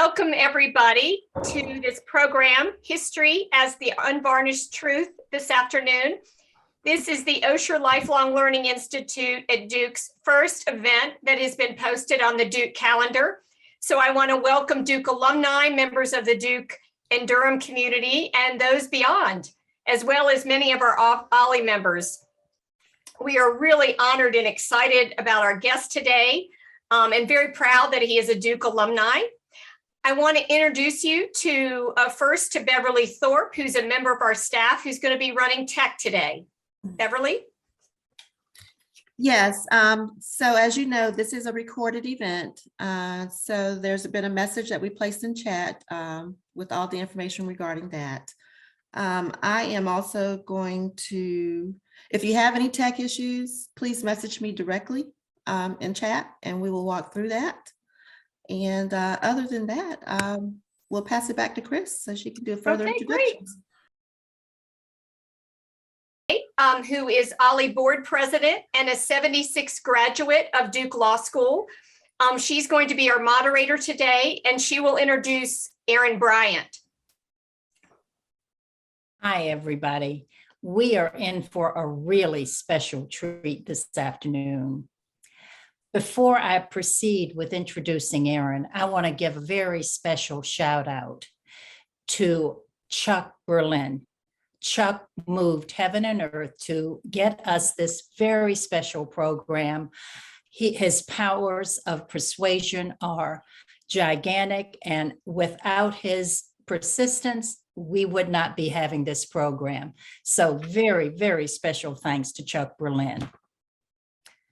welcome everybody to this program, History as the Unvarnished Truth, this afternoon. This is the Osher Lifelong Learning Institute at Duke's first event that has been posted on the Duke calendar. So I want to welcome Duke alumni, members of the Duke and Durham community, and those beyond, as well as many of our OLLI members. We are really honored and excited about our guest today, and very proud that he is a Duke alumni. I want to introduce you to first to Beverly Thorpe, who's a member of our staff who's going to be running tech today. Beverly? Yes, so as you know, this is a recorded event. So there's been a message that we placed in chat with all the information regarding that. I am also going to, if you have any tech issues, please message me directly in chat and we will walk through that. And other than that, we'll pass it back to Chris so she can do a further introductions. Great. Who is OLLI board president and a 76 graduate of Duke Law School. She's going to be our moderator today, and she will introduce Aaron Bryant. Hi, everybody. We are in for a really special treat this afternoon. Before I proceed with introducing Aaron, I want to give a very special shout out to Chuck Berlin. Chuck moved heaven and earth to get us this very special program. His powers of persuasion are gigantic, and without his persistence, we would not be having this program. So very, very special thanks to Chuck Berlin.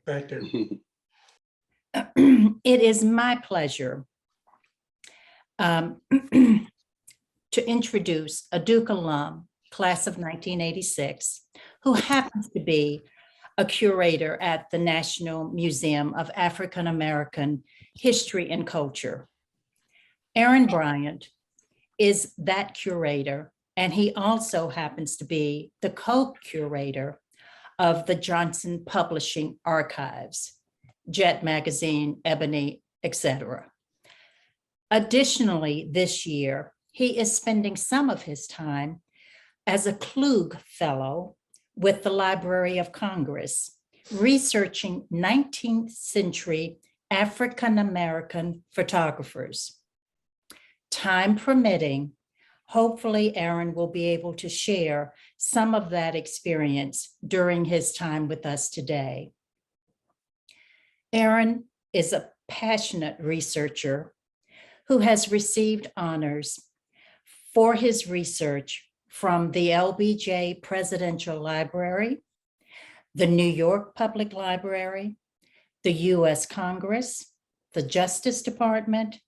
Thank you. It is my pleasure to introduce a Duke alum, class of 1986, who happens to be a curator at the National Museum of African American History and Culture. Aaron Bryant is that curator, and he also happens to be the co-curator of the Johnson Publishing Archives, Jet Magazine, Ebony, etc. Additionally, this year, he is spending some of his time as a Kluge Fellow with the Library of Congress, researching 19th century African-American photographers. Time permitting, hopefully Aaron will be able to share some of that experience during his time with us today. Aaron is a passionate researcher who has received honors for his research from the LBJ Presidential Library, the New York Public Library, the US Congress, the Justice Department,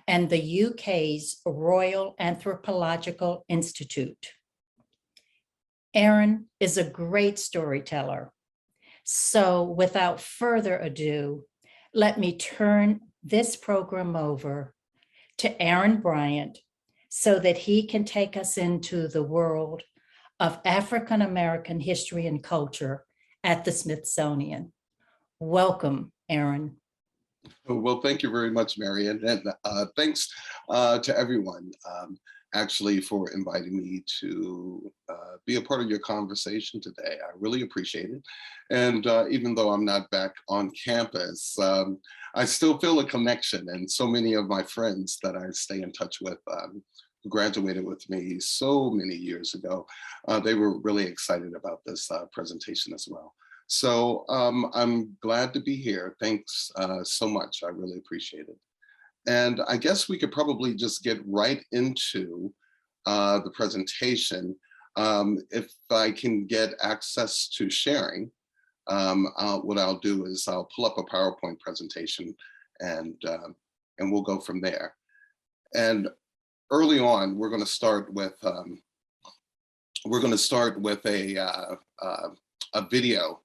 and the UK's Royal Anthropological Institute. Aaron is a great storyteller. So without further ado, let me turn this program over to Aaron Bryant so that he can take us into the world of African American history and culture at the Smithsonian. Welcome, Aaron. Well, thank you very much, Marian, and thanks to everyone actually for inviting me to be a part of your conversation today. I really appreciate it. And even though I'm not back on campus, I still feel a connection, and so many of my friends that I stay in touch with who graduated with me so many years ago, they were really excited about this presentation as well. So I'm glad to be here. Thanks so much. I really appreciate it. And I guess we could probably just get right into the presentation. If I can get access to sharing, what I'll do is I'll pull up a PowerPoint presentation and we'll go from there. And early on, we're going to start with a video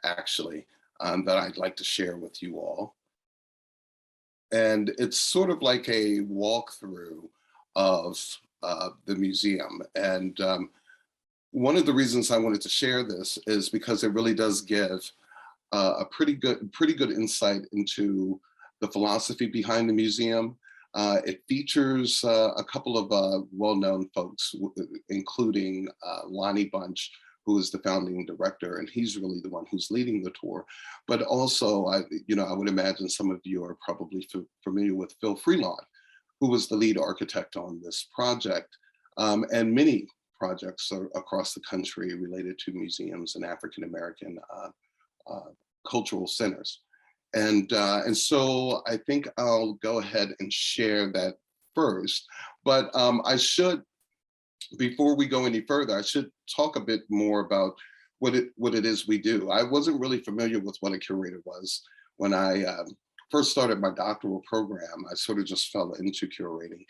actually that I'd like to share with you all. And it's sort of like a walkthrough of the museum. And one of the reasons I wanted to share this is because it really does give a pretty good insight into the philosophy behind the museum, It features a couple of well-known folks, including Lonnie Bunch, who is the founding director, and he's really the one who's leading the tour. But also, I would imagine some of you are probably familiar with Phil Freelon, who was the lead architect on this project, and many projects across the country related to museums and African-American cultural centers. And so I think I'll go ahead and share that first, but I should, before we go any further, I should talk a bit more about what it is we do. I wasn't really familiar with what a curator was when I first started my doctoral program. I sort of just fell into curating.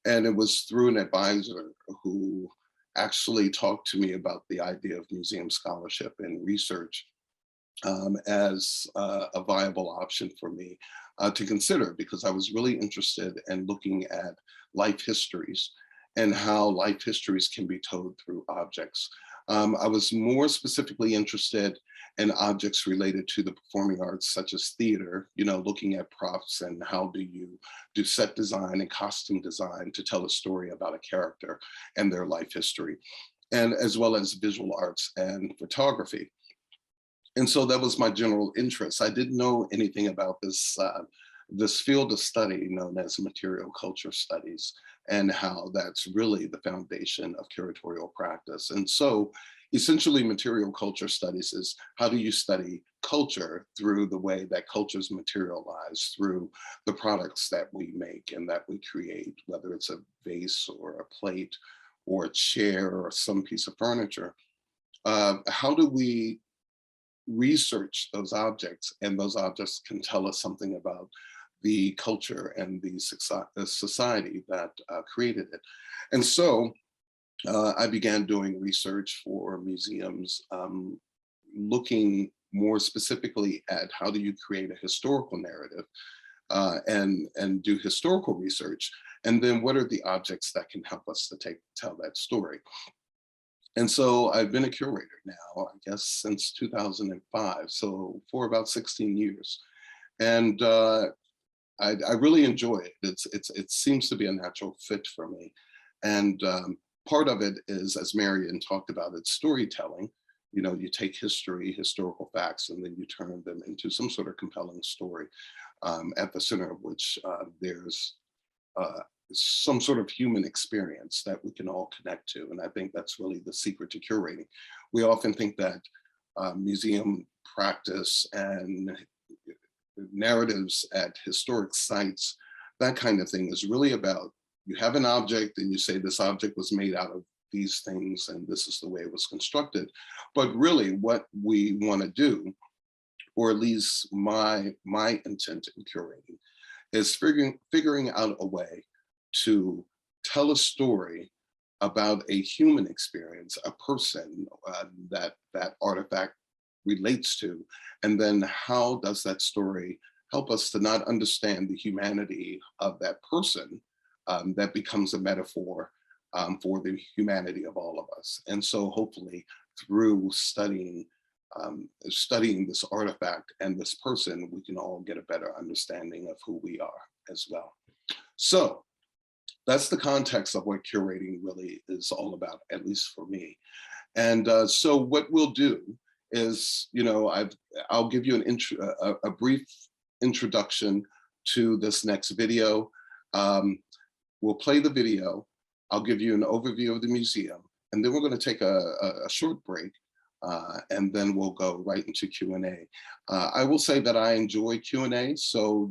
And it was through an advisor who actually talked to me about the idea of museum scholarship and research as a viable option for me to consider, because I was really interested in looking at life histories and how life histories can be told through objects. I was more specifically interested in objects related to the performing arts, such as theater, looking at props and how do you do set design and costume design to tell a story about a character and their life history, and as well as visual arts and photography. And so that was my general interest. I didn't know anything about this field of study known as material culture studies, and how that's really the foundation of curatorial practice. And so essentially material culture studies is how do you study culture through the way that cultures materialize through the products that we make and that we create, whether it's a vase or a plate or a chair or some piece of furniture. How do we research those objects, and those objects can tell us something about the culture and the society that created it. And so I began doing research for museums, looking more specifically at how do you create a historical narrative and do historical research, and then what are the objects that can help us to tell that story. And so I've been a curator now, I guess, since 2005, so for about 16 years. And I really enjoy it. It seems to be a natural fit for me. And part of it is, as Marian talked about, it's storytelling. You take historical facts, and then you turn them into some sort of compelling story, at the center of which there's some sort of human experience that we can all connect to. And I think that's really the secret to curating. We often think that museum practice and narratives at historic sites, that kind of thing, is really about, you have an object and you say this object was made out of these things and this is the way it was constructed. But really what we want to do, or at least my intent in curating, is figuring out a way to tell a story about a human experience, a person that artifact relates to, and then how does that story help us to not understand the humanity of that person, that becomes a metaphor for the humanity of all of us. And so hopefully through studying this artifact and this person, we can all get a better understanding of who we are as well. So that's the context of what curating really is all about, at least for me. And so what we'll do is, I'll give you a brief introduction to this next video. We'll play the video. I'll give you an overview of the museum, and then we're going to take a short break, and then we'll go right into Q&A. I will say that I enjoy Q&A, so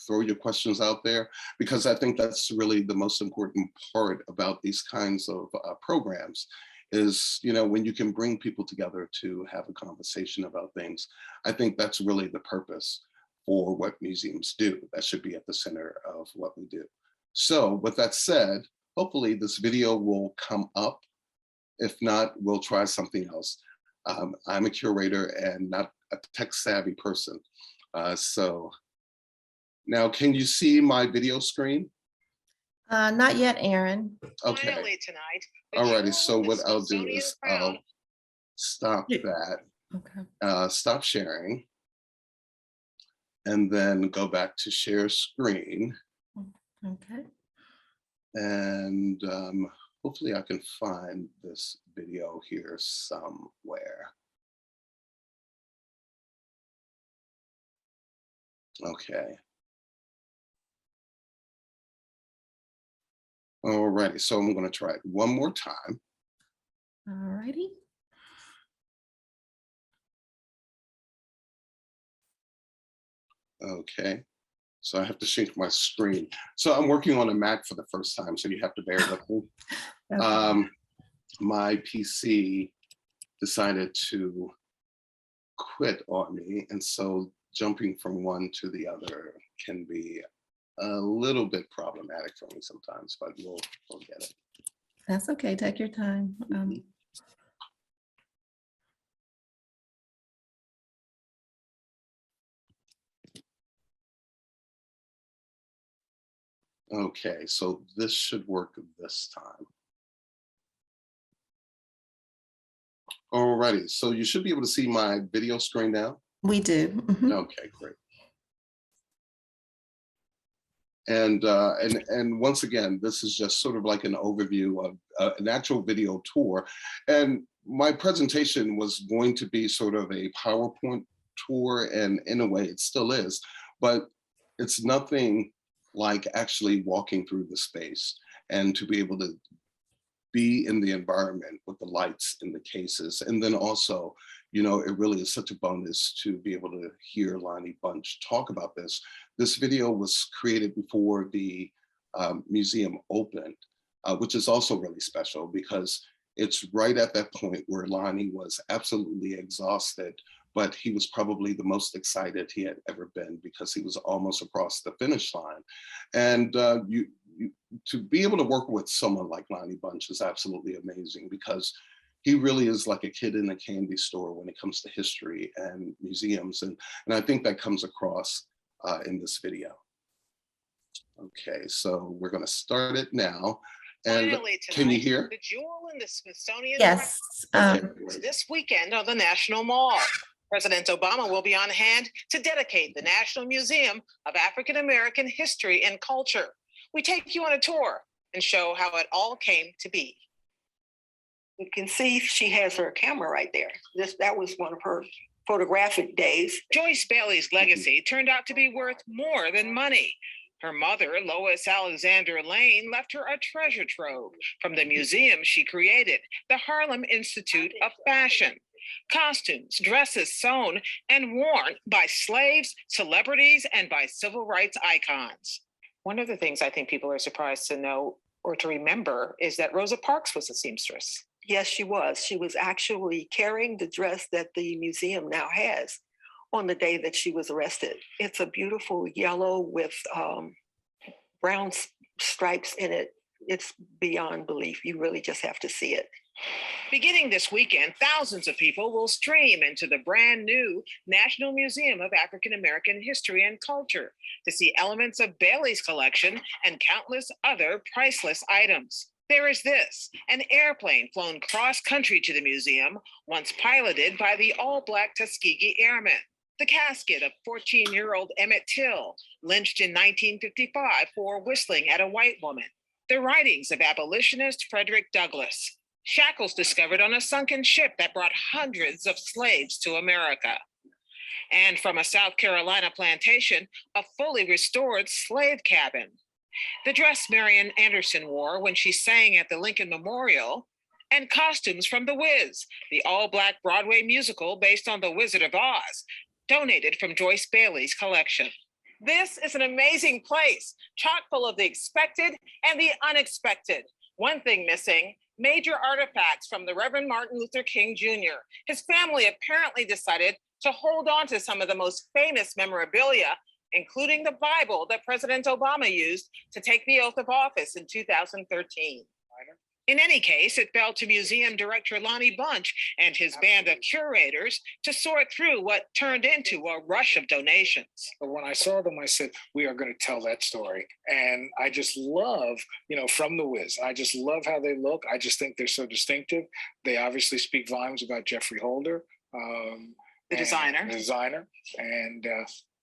throw your questions out there, because I think that's really the most important part about these kinds of programs, is when you can bring people together to have a conversation about things. I think that's really the purpose for what museums do. That should be at the center of what we do. So with that said, hopefully this video will come up. If not, we'll try something else. I'm a curator and not a tech savvy person. So now, can you see my video screen? Not yet, Aaron. Okay. Finally tonight, Alrighty, so what I'll do Smithsonian is crown. I'll stop that, Okay. stop sharing. and then go back to share screen. Okay. And hopefully I can find this video here somewhere. Okay. Alrighty, so I'm going to try it one more time. All righty. Okay, so I have to shrink my screen. So I'm working on a Mac for the first time, so you have to bear with me. Okay. My PC decided to quit on me, and so jumping from one to the other can be a little bit problematic for me sometimes, but we'll get it. That's okay. Take your time. Okay, so this should work this time. Alrighty, so you should be able to see my video screen now. We do. Mhm. Okay, great. And once again, this is just sort of like an overview of an actual video tour. And my presentation was going to be sort of a PowerPoint tour, and in a way it still is, but it's nothing like actually walking through the space and to be able to be in the environment with the lights in the cases. And then also, you know, it really is such a bonus to be able to hear Lonnie Bunch talk about this. This video was created before the museum opened, which is also really special because it's right at that point where Lonnie was absolutely exhausted, but he was probably the most excited he had ever been because he was almost across the finish line. And to be able to work with someone like Lonnie Bunch is absolutely amazing because he really is like a kid in a candy store when it comes to history and museums. And I think that comes across in this video. Okay, so we're gonna start it now. And Finally tonight, can you hear? the jewel in the Smithsonian Yes. Okay, is great. this weekend on the National Mall. President Obama will be on hand to dedicate the National Museum of African American History and Culture. We take you on a tour and show how it all came to be. You can see she has her camera right there. That was one of her photographic days. Joyce Bailey's legacy turned out to be worth more than money. Her mother, Lois Alexander Lane, left her a treasure trove from the museum she created, the Harlem Institute of Fashion. Costumes, dresses sewn and worn by slaves, celebrities, and by civil rights icons. One of the things I think people are surprised to know or to remember is that Rosa Parks was a seamstress. Yes, she was. She was actually carrying the dress that the museum now has on the day that she was arrested. It's a beautiful yellow with brown stripes in it. It's beyond belief. You really just have to see it. Beginning this weekend, thousands of people will stream into the brand new National Museum of African American History and Culture to see elements of Bailey's collection and countless other priceless items. There is this, an airplane flown cross-country to the museum, once piloted by the all-Black Tuskegee Airmen. The casket of 14-year-old Emmett Till, lynched in 1955 for whistling at a white woman. The writings of abolitionist Frederick Douglass. Shackles discovered on a sunken ship that brought hundreds of slaves to America. And from a South Carolina plantation, a fully restored slave cabin. The dress Marian Anderson wore when she sang at the Lincoln Memorial, and costumes from The Wiz, the all-Black Broadway musical based on The Wizard of Oz, donated from Joyce Bailey's collection. This is an amazing place, chock full of the expected and the unexpected. One thing missing, major artifacts from the Reverend Martin Luther King Jr. His family apparently decided to hold on to some of the most famous memorabilia, including the Bible that President Obama used to take the oath of office in 2013. In any case, it fell to museum director Lonnie Bunch and his band of curators to sort through what turned into a rush of donations. But when I saw them, I said, we are going to tell that story. And I just love, from The Wiz. I just love how they look. I just think they're so distinctive. They obviously speak volumes about Jeffrey Holder. The designer. The designer. And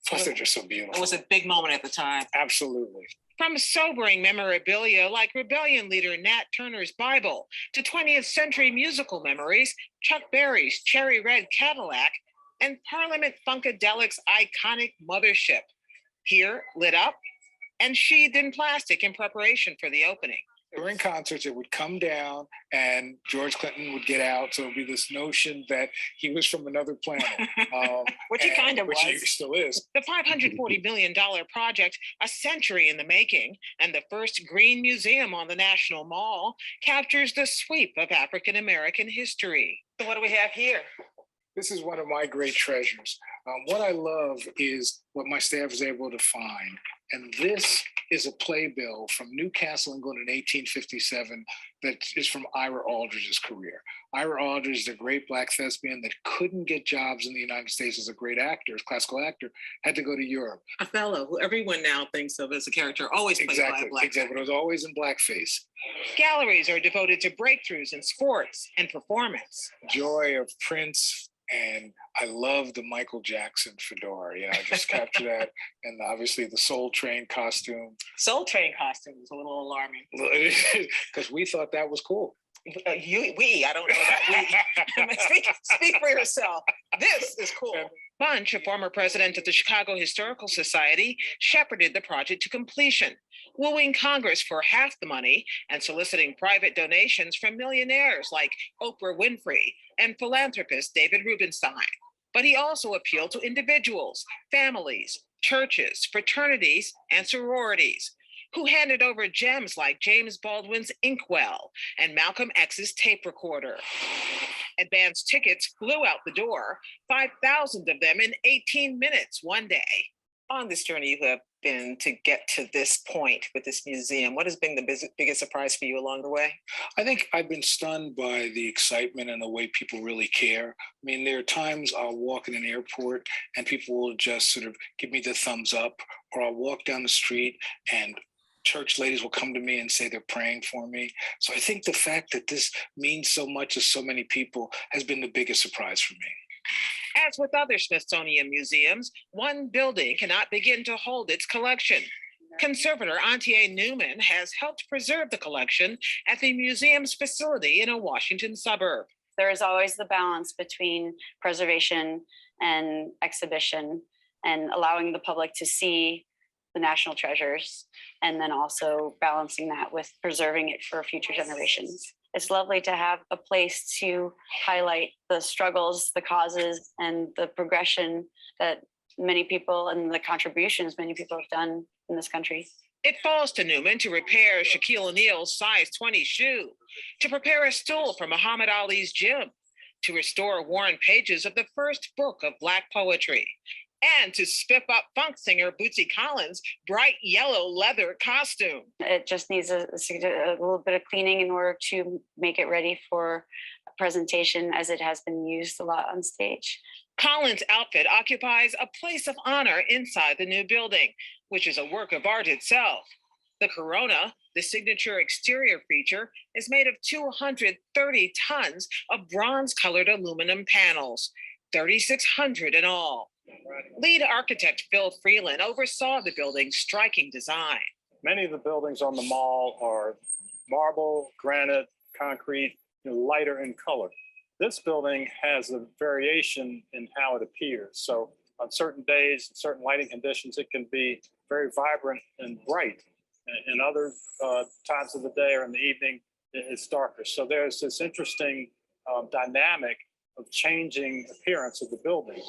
Plus, they're just so beautiful. It was a big moment at the time. Absolutely. From sobering memorabilia like Rebellion leader Nat Turner's Bible to 20th century musical memories, Chuck Berry's Cherry Red Cadillac, and Parliament Funkadelic's iconic Mothership, here lit up and sheathed in plastic in preparation for the opening. During concerts, it would come down and George Clinton would get out. So it would be this notion that he was from another planet. Which he kind of was. Which he still is. The $540 million project, a century in the making, and the first green museum on the National Mall, captures the sweep of African American history. So what do we have here? This is one of my great treasures. What I love is what my staff is able to find. And this is a playbill from Newcastle, England in 1857 that is from Ira Aldridge's career. Ira Aldridge, the great Black thespian that couldn't get jobs in the United States as a great actor, as classical actor, had to go to Europe. Othello, who everyone now thinks of as a character, always played by a black Exactly, but it was always in blackface. Galleries are devoted to breakthroughs in sports and performance. Joy of Prince, and I love the Michael Jackson fedora. Yeah, I just captured that. And obviously the Soul Train costume. Soul Train costume was a little alarming. Because we thought that was cool. I don't know that we. Speak for yourself. This is cool. Bunch, a former president of the Chicago Historical Society, shepherded the project to completion, wooing Congress for half the money and soliciting private donations from millionaires like Oprah Winfrey and philanthropist David Rubenstein. But he also appealed to individuals, families, churches, fraternities, and sororities, who handed over gems like James Baldwin's inkwell and Malcolm X's tape recorder. Advance tickets flew out the door, 5,000 of them in 18 minutes one day. On this journey you have been to get to this point with this museum, what has been the biggest surprise for you along the way? I think I've been stunned by the excitement and the way people really care. I mean, there are times I'll walk in an airport and people will just sort of give me the thumbs up, or I'll walk down the street and church ladies will come to me and say they're praying for me. So I think the fact that this means so much to so many people has been the biggest surprise for me. As with other Smithsonian museums, one building cannot begin to hold its collection. Conservator Auntie Newman has helped preserve the collection at the museum's facility in a Washington suburb. There is always the balance between preservation and exhibition and allowing the public to see the national treasures, and then also balancing that with preserving it for future generations. It's lovely to have a place to highlight the struggles, the causes, and the progression that many people and the contributions many people have done in this country. It falls to Newman to repair Shaquille O'Neal's size 20 shoe, to prepare a stool for Muhammad Ali's gym, to restore worn pages of the first book of Black poetry, and to spiff up funk singer Bootsy Collins' bright yellow leather costume. It just needs a little bit of cleaning in order to make it ready for presentation, as it has been used a lot on stage. Collins' outfit occupies a place of honor inside the new building, which is a work of art itself. The Corona, the signature exterior feature, is made of 230 tons of bronze-colored aluminum panels, 3,600 in all. Lead architect Phil Freeland oversaw the building's striking design. Many of the buildings on the mall are marble, granite, concrete, lighter in color. This building has a variation in how it appears. So on certain days, in certain lighting conditions, it can be very vibrant and bright. In other times of the day or in the evening, it's darker. So there's this interesting dynamic of changing appearance of the building.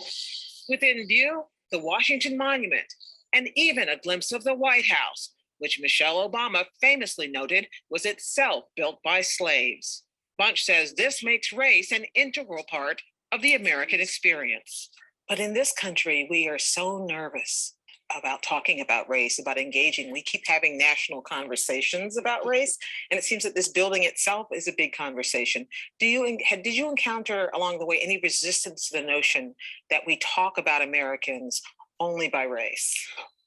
Within view, the Washington Monument, and even a glimpse of the White House, which Michelle Obama famously noted was itself built by slaves. Bunch says this makes race an integral part of the American experience. But in this country, we are so nervous about talking about race, about engaging. We keep having national conversations about race, and it seems that this building itself is a big conversation. Did you encounter along the way any resistance to the notion that we talk about Americans only by race?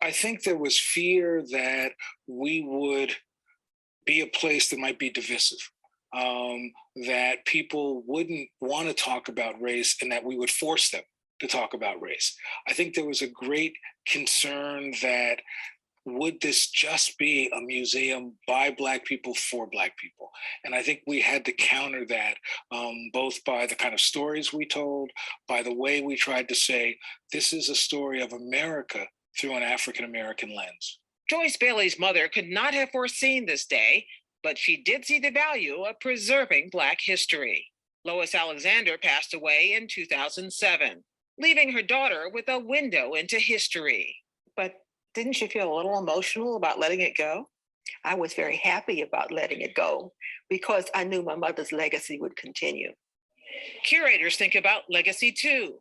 I think there was fear that we would be a place that might be divisive, that people wouldn't want to talk about race and that we would force them. to talk about race. I think there was a great concern that would this just be a museum by Black people for Black people? And I think we had to counter that both by the kind of stories we told, by the way we tried to say, this is a story of America through an African-American lens. Joyce Bailey's mother could not have foreseen this day, but she did see the value of preserving Black history. Lois Alexander passed away in 2007, leaving her daughter with a window into history. But didn't you feel a little emotional about letting it go? I was very happy about letting it go because I knew my mother's legacy would continue. Curators think about legacy too.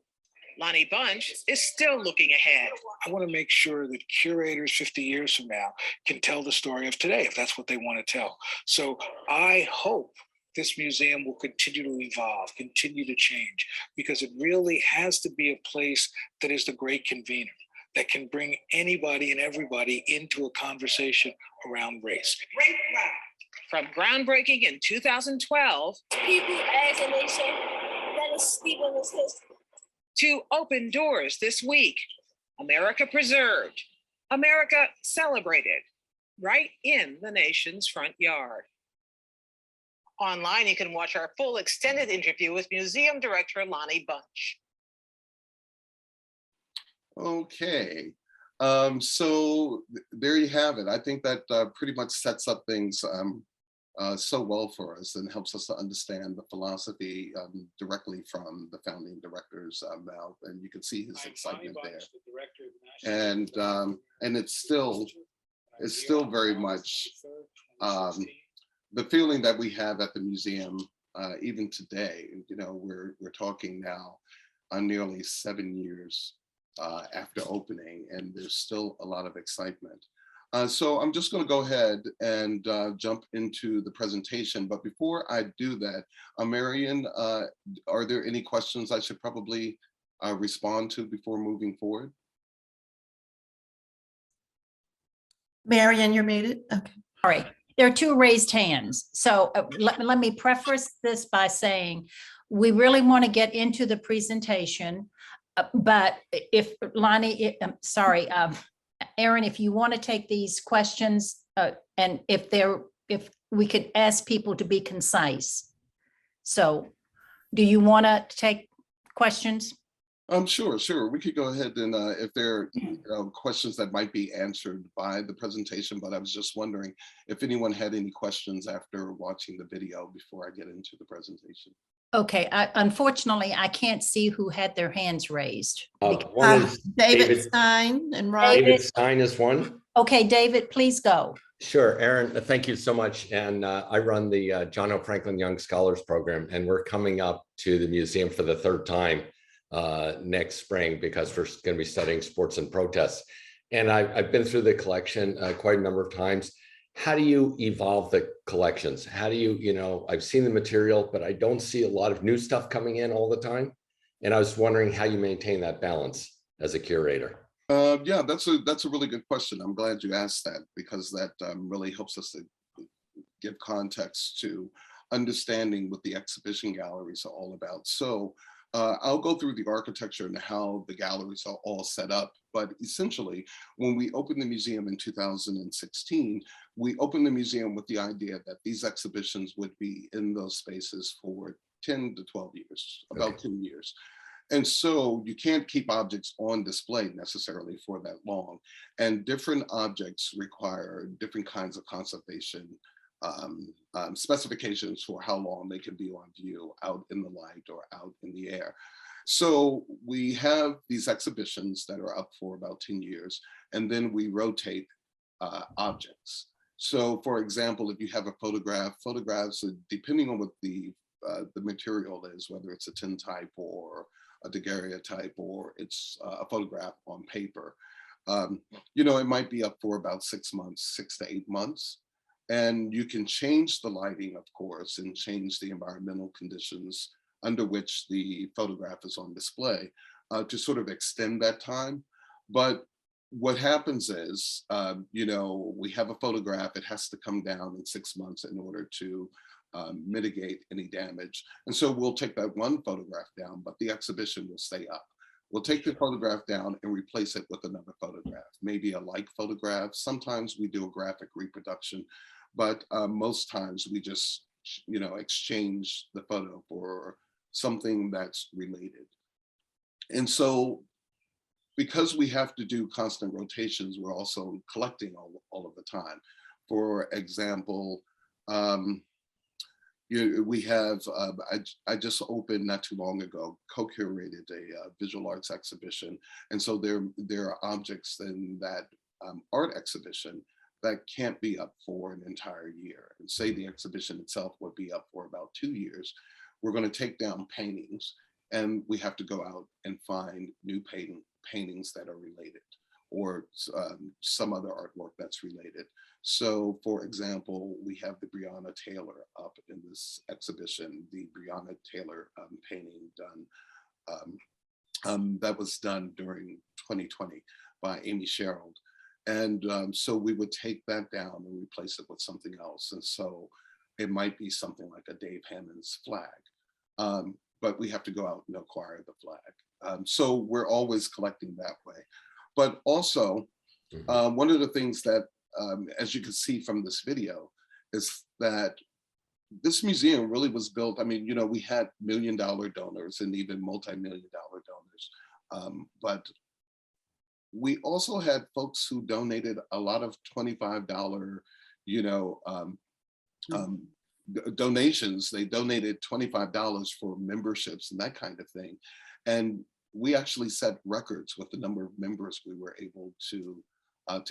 Lonnie Bunch is still looking ahead. I want to make sure that curators 50 years from now can tell the story of today, if that's what they want to tell. So I hope this museum will continue to evolve, continue to change, because it really has to be a place that is the great convener, that can bring anybody and everybody into a conversation around race. From groundbreaking in 2012 people as a nation that is steeped in its history, to open doors this week, America Preserved, America Celebrated, right in the nation's front yard. Online, you can watch our full extended interview with Museum Director Lonnie Bunch. Okay, so there you have it. I think that pretty much sets up things so well for us and helps us to understand the philosophy directly from the founding director's mouth, and you can see his excitement there. And it's still very much the feeling that we have at the museum even today. You know, we're talking now nearly 7 years after opening, and there's still a lot of excitement. So I'm just going to go ahead and jump into the presentation. But before I do that, Marion, are there any questions I should probably respond to before moving forward? Marion, you're muted. Okay. All right. There are two raised hands. So let me preface this by saying we really want to get into the presentation, but if Lonnie, sorry, Aaron, if you want to take these questions and if we could ask people to be concise. So do you want to take questions? Sure. We could go ahead and if there are questions that might be answered by the presentation, but I was just wondering if anyone had any questions after watching the video before I get into the presentation. Okay, unfortunately, I can't see who had their hands raised. One is David Stein and Rob. David Stein is one. Okay, David, please go. Sure, Aaron, thank you so much. And I run the John O. Franklin Young Scholars Program, and we're coming up to the museum for the third time next spring because we're going to be studying sports and protests. And I've been through the collection quite a number of times. How do you evolve the collections? How do you, I've seen the material, but I don't see a lot of new stuff coming in all the time. And I was wondering how you maintain that balance as a curator. Yeah, that's a really good question. I'm glad you asked that because that really helps us to give context to understanding what the exhibition galleries are all about. So I'll go through the architecture and how the galleries are all set up. But essentially, when we opened the museum in 2016, we opened the museum with the idea that these exhibitions would be in those spaces for 10 to 12 years, about 10 years. And so you can't keep objects on display necessarily for that long. And different objects require different kinds of conservation specifications for how long they can be on view out in the light or out in the air. So we have these exhibitions that are up for about 10 years, and then we rotate objects. So for example, if you have a photographs, depending on what the material is, whether it's a tintype or a daguerreotype or it's a photograph on paper, it might be up for about 6 months, 6 to 8 months. And you can change the lighting, of course, and change the environmental conditions under which the photograph is on display to sort of extend that time. But what happens is, we have a photograph, it has to come down in 6 months in order to mitigate any damage. And so we'll take that one photograph down, but the exhibition will stay up We'll take the photograph down and replace it with another photograph, maybe a like photograph. Sometimes we do a graphic reproduction, but most times we just, exchange the photo for something that's related. And so because we have to do constant rotations, we're also collecting all of the time. For example, we have, I just opened not too long ago, co-curated a visual arts exhibition. And so there are objects in that art exhibition that can't be up for an entire year. And say the exhibition itself would be up for about 2 years. We're going to take down paintings, and we have to go out and find new paintings that are related, or some other artwork that's related. So for example, we have the Breonna Taylor up in this exhibition, the Breonna Taylor painting done, that was done during 2020 by Amy Sherald. And so we would take that down and replace it with something else. And so it might be something like a Dave Hammond's flag, but we have to go out and acquire the flag. So we're always collecting that way. But also, one of the things that, as you can see from this video, is that this museum really was built, I mean, we had $1 million donors and even multi-million-dollar donors, but we also had folks who donated a lot of $25, donations. They donated $25 for memberships and that kind of thing. And we actually set records with the number of members we were able to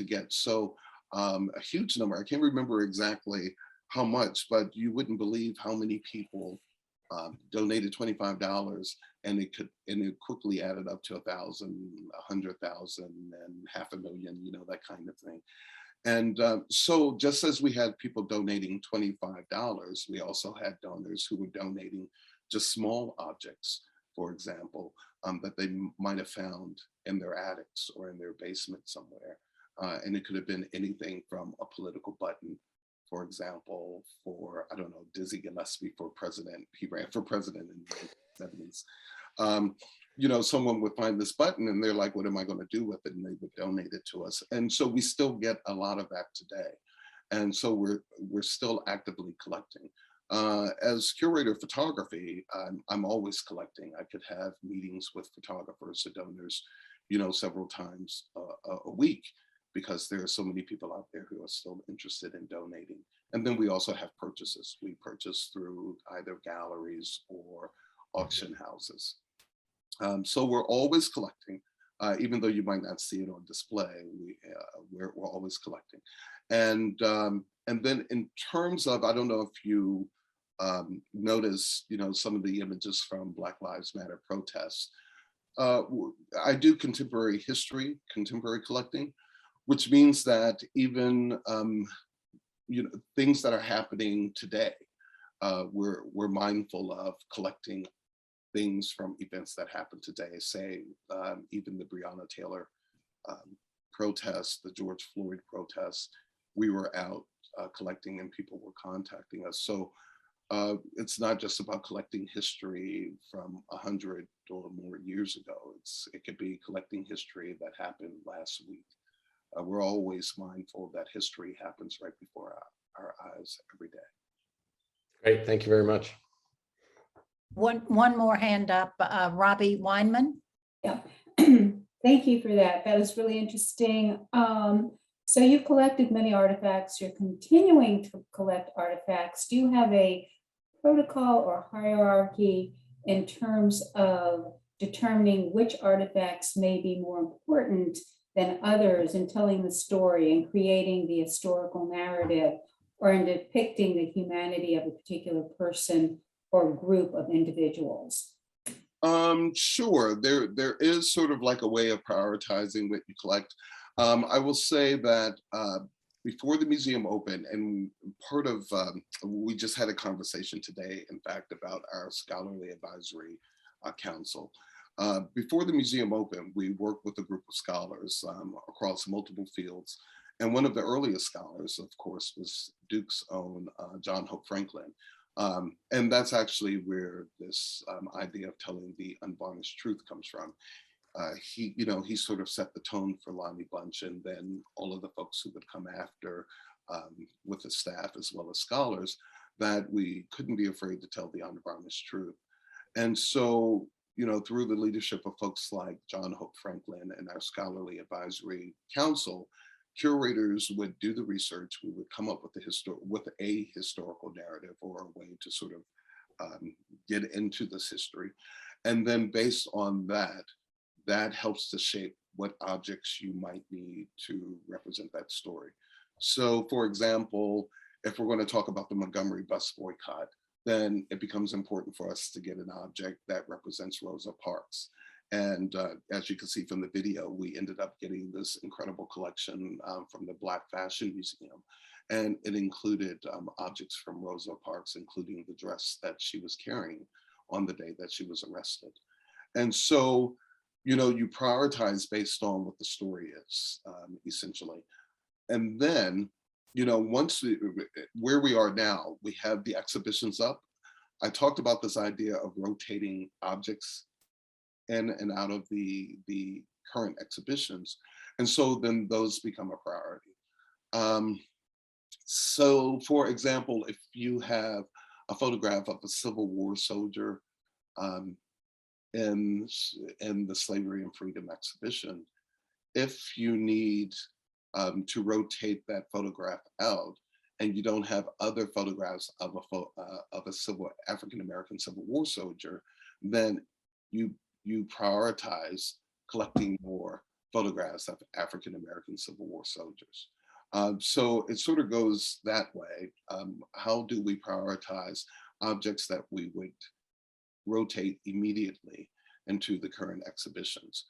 get. So a huge number, I can't remember exactly how much, but you wouldn't believe how many people donated $25, and it quickly added up to 1,000, 100,000, and 500,000, that kind of thing. And so just as we had people donating $25, we also had donors who were donating just small objects, for example, that they might have found in their attics or in their basement somewhere. And it could have been anything from a political button, for example, for, I don't know, Dizzy Gillespie for president. He ran for president in the 70s. Someone would find this button and they're like, what am I going to do with it? And they would donate it to us. And so we still get a lot of that today. And so we're still actively collecting. As curator of photography, I'm always collecting. I could have meetings with photographers or donors, several times a week, because there are so many people out there who are still interested in donating. And then we also have purchases. We purchase through either galleries or auction houses. So we're always collecting, even though you might not see it on display. We're always collecting. And then in terms of, I don't know if you notice, some of the images from Black Lives Matter protests. I do contemporary history, contemporary collecting, which means that even things that are happening today, we're mindful of collecting things from events that happened today. Say even the Breonna Taylor protests, the George Floyd protests, we were out collecting and people were contacting us. So it's not just about collecting history from 100 or more years ago. It could be collecting history that happened last week. We're always mindful that history happens right before our eyes every day. Great, thank you very much. One more hand up, Robbie Weinman. Yeah, thank you for that. That was really interesting. So you've collected many artifacts. You're continuing to collect artifacts. Do you have a protocol or hierarchy in terms of determining which artifacts may be more important than others in telling the story and creating the historical narrative, or in depicting the humanity of a particular person or group of individuals? Sure, there is sort of like a way of prioritizing what you collect. I will say that before the museum opened, and part of, we just had a conversation today, in fact, about our scholarly advisory council. Before the museum opened, we worked with a group of scholars across multiple fields. And one of the earliest scholars, of course, was Duke's own John Hope Franklin. And that's actually where this idea of telling the unvarnished truth comes from. he sort of set the tone for Lonnie Bunch, and then all of the folks who would come after with the staff as well as scholars, that we couldn't be afraid to tell the unvarnished truth. And so, through the leadership of folks like John Hope Franklin and our Scholarly Advisory Council, curators would do the research. We would come up with a historical narrative or a way to sort of get into this history. And then based on that helps to shape what objects you might need to represent that story. So for example, if we're going to talk about the Montgomery bus boycott, then it becomes important for us to get an object that represents Rosa Parks. And as you can see from the video, we ended up getting this incredible collection from the Black Fashion Museum. And it included objects from Rosa Parks, including the dress that she was carrying on the day that she was arrested. And so, you prioritize based on what the story is, essentially. And then, where we are now, we have the exhibitions up. I talked about this idea of rotating objects in and out of the current exhibitions. And so then those become a priority. So for example, if you have a photograph of a Civil War soldier in the Slavery and Freedom exhibition, if you need to rotate that photograph out and you don't have other photographs of a African-American Civil War soldier, then you prioritize collecting more photographs of African-American Civil War soldiers. So it sort of goes that way. How do we prioritize objects that we would rotate immediately into the current exhibitions?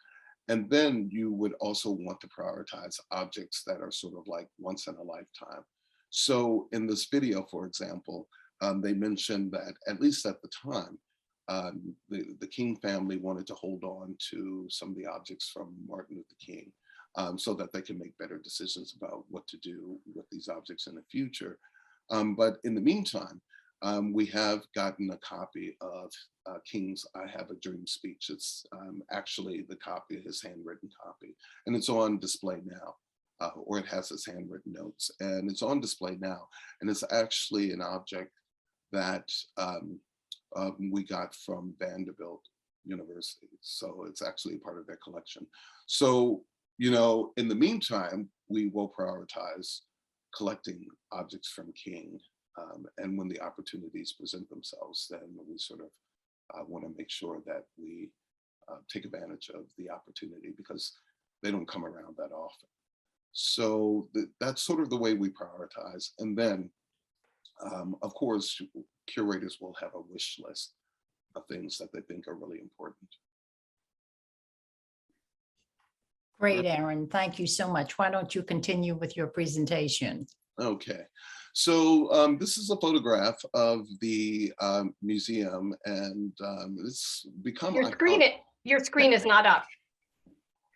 And then you would also want to prioritize objects that are sort of like once in a lifetime. So in this video, for example, they mentioned that at least at the time, the King family wanted to hold on to some of the objects from Martin Luther King so that they can make better decisions about what to do with these objects in the future. But in the meantime, we have gotten a copy of King's "I Have a Dream" speech. It's actually the copy, his handwritten copy, and it's on display now, or it has his handwritten notes, and it's on display now. And it's actually an object that we got from Vanderbilt University. So it's actually part of their collection. So, in the meantime, we will prioritize collecting objects from King. And when the opportunities present themselves, then we sort of want to make sure that we take advantage of the opportunity because they don't come around that often. So that's sort of the way we prioritize. And then, of course, curators will have a wish list of things that they think are really important. Great, Aaron. Thank you so much. Why don't you continue with your presentation? Okay, so this is a photograph of the museum, and it's become your screen is not up.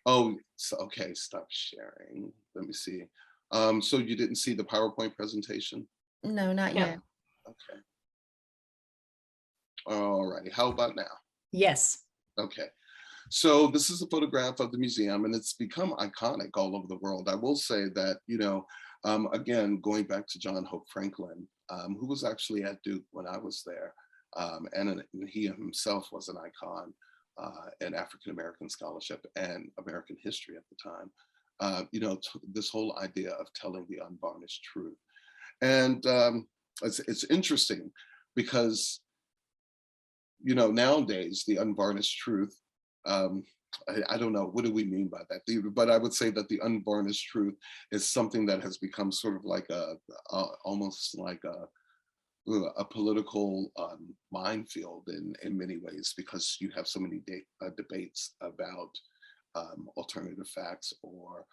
Oh, okay, stop sharing. Let me see. So you didn't see the PowerPoint presentation? No, not yet. Okay. All righty, how about now? Yes. Okay. So this is a photograph of the museum, and it's become iconic all over the world. I will say that, again, going back to John Hope Franklin, who was actually at Duke when I was there, and he himself was an icon in African-American scholarship and American history at the time. This whole idea of telling the unvarnished truth. And it's interesting because, nowadays, the unvarnished truth, I don't know, what do we mean by that? But I would say that the unvarnished truth is something that has become sort of like almost like a political minefield in many ways, because you have so many debates about alternative facts or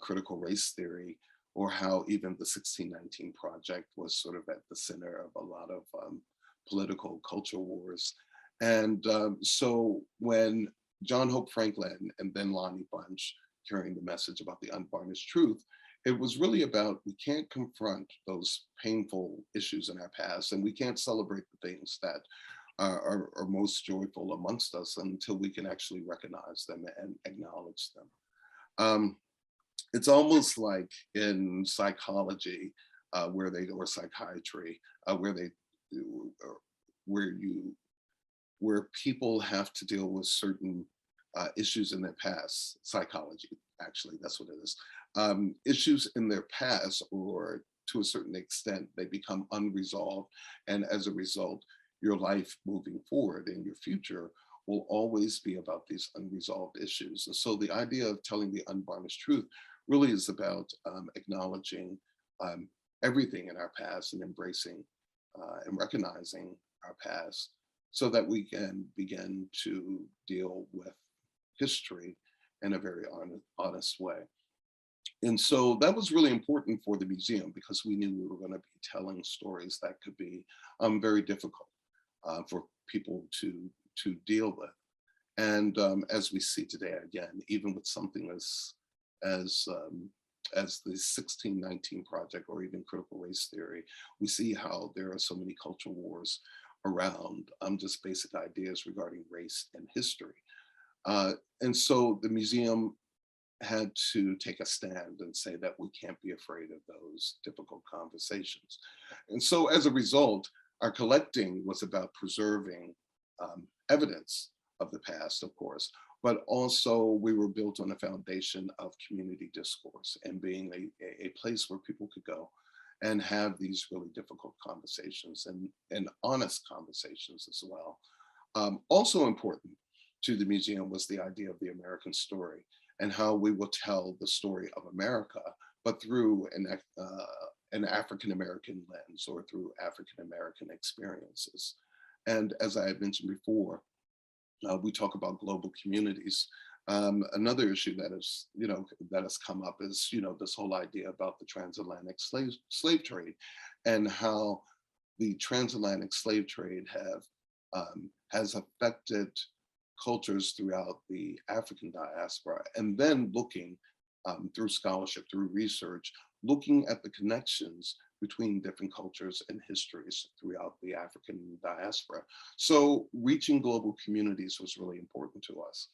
critical race theory, or how even the 1619 Project was sort of at the center of a lot of political culture wars. And so when John Hope Franklin and then Lonnie Bunch carrying the message about the unvarnished truth, it was really about, we can't confront those painful issues in our past, and we can't celebrate the things that are most joyful amongst us until we can actually recognize them and acknowledge them. It's almost like in psychology, or psychiatry, where people have to deal with certain issues in their past. Psychology, actually, that's what it is. Issues in their past, or to a certain extent, they become unresolved, and as a result, your life moving forward in your future will always be about these unresolved issues. And so the idea of telling the unvarnished truth really is about acknowledging everything in our past and embracing and recognizing our past so that we can begin to deal with history in a very honest way. And so that was really important for the museum because we knew we were going to be telling stories that could be very difficult for people to deal with. And as we see today, again, even with something as the 1619 Project or even critical race theory, we see how there are so many cultural wars around just basic ideas regarding race and history. And so the museum had to take a stand and say that we can't be afraid of those difficult conversations. And so as a result, our collecting was about preserving evidence of the past, of course, but also we were built on a foundation of community discourse and being a place where people could go and have these really difficult conversations and honest conversations as well. Also important to the museum was the idea of the American story and how we will tell the story of America, but through an African-American lens or through African-American experiences. And as I had mentioned before, we talk about global communities. Another issue that is, that has come up is, this whole idea about the transatlantic slave trade and how the transatlantic slave trade has affected cultures throughout the African diaspora, and then looking through scholarship, through research, looking at the connections between different cultures and histories throughout the African diaspora. So reaching global communities was really important to us.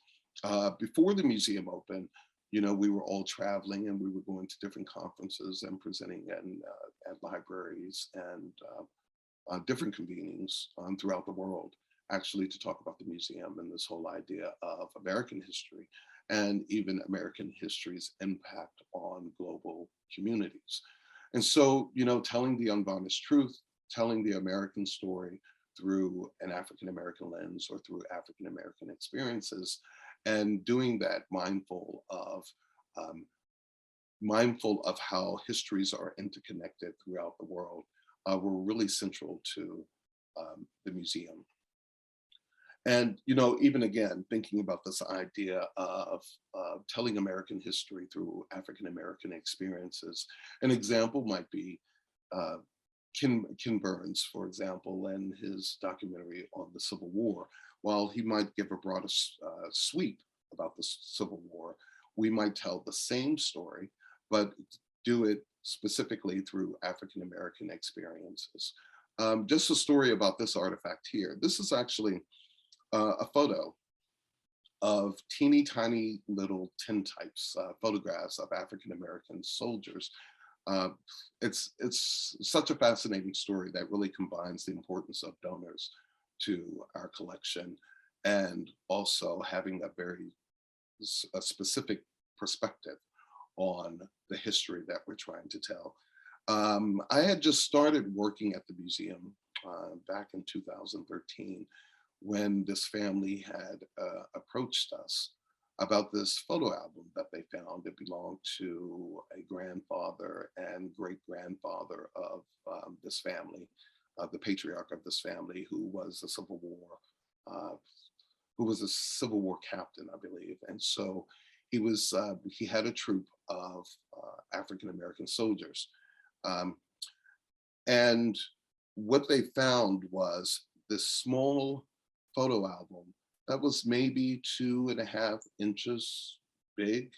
Before the museum opened, we were all traveling and we were going to different conferences and presenting at libraries and different convenings throughout the world, actually to talk about the museum and this whole idea of American history and even American history's impact on global communities. And so, telling the unvarnished truth, telling the American story through an African-American lens or through African-American experiences, and doing that mindful of how histories are interconnected throughout the world were really central to the museum. And, even again, thinking about this idea of telling American history through African-American experiences, an example might be Ken Burns, for example, and his documentary on the Civil War. While he might give a broader sweep about the Civil War, we might tell the same story, but do it specifically through African-American experiences. Just a story about this artifact here. This is actually a photo of teeny tiny little tintypes, photographs of African-American soldiers. It's such a fascinating story that really combines the importance of donors to our collection and also having a specific perspective on the history that we're trying to tell. I had just started working at the museum back in 2013 when this family had approached us about this photo album that they found. It belonged to a grandfather and great-grandfather of this family, the patriarch of this family, who was a Civil War captain, I believe. And so he had a troop of African-American soldiers. And what they found was this small photo album that was maybe 2.5 inches big,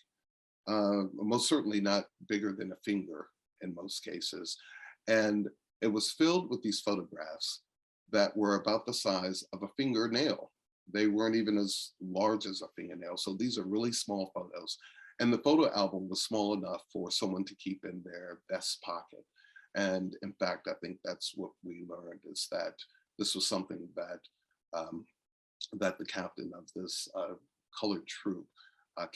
most certainly not bigger than a finger in most cases. And it was filled with these photographs that were about the size of a fingernail. They weren't even as large as a fingernail. So these are really small photos. And the photo album was small enough for someone to keep in their vest pocket. And in fact, I think that's what we learned, is that this was something that that the captain of this colored troop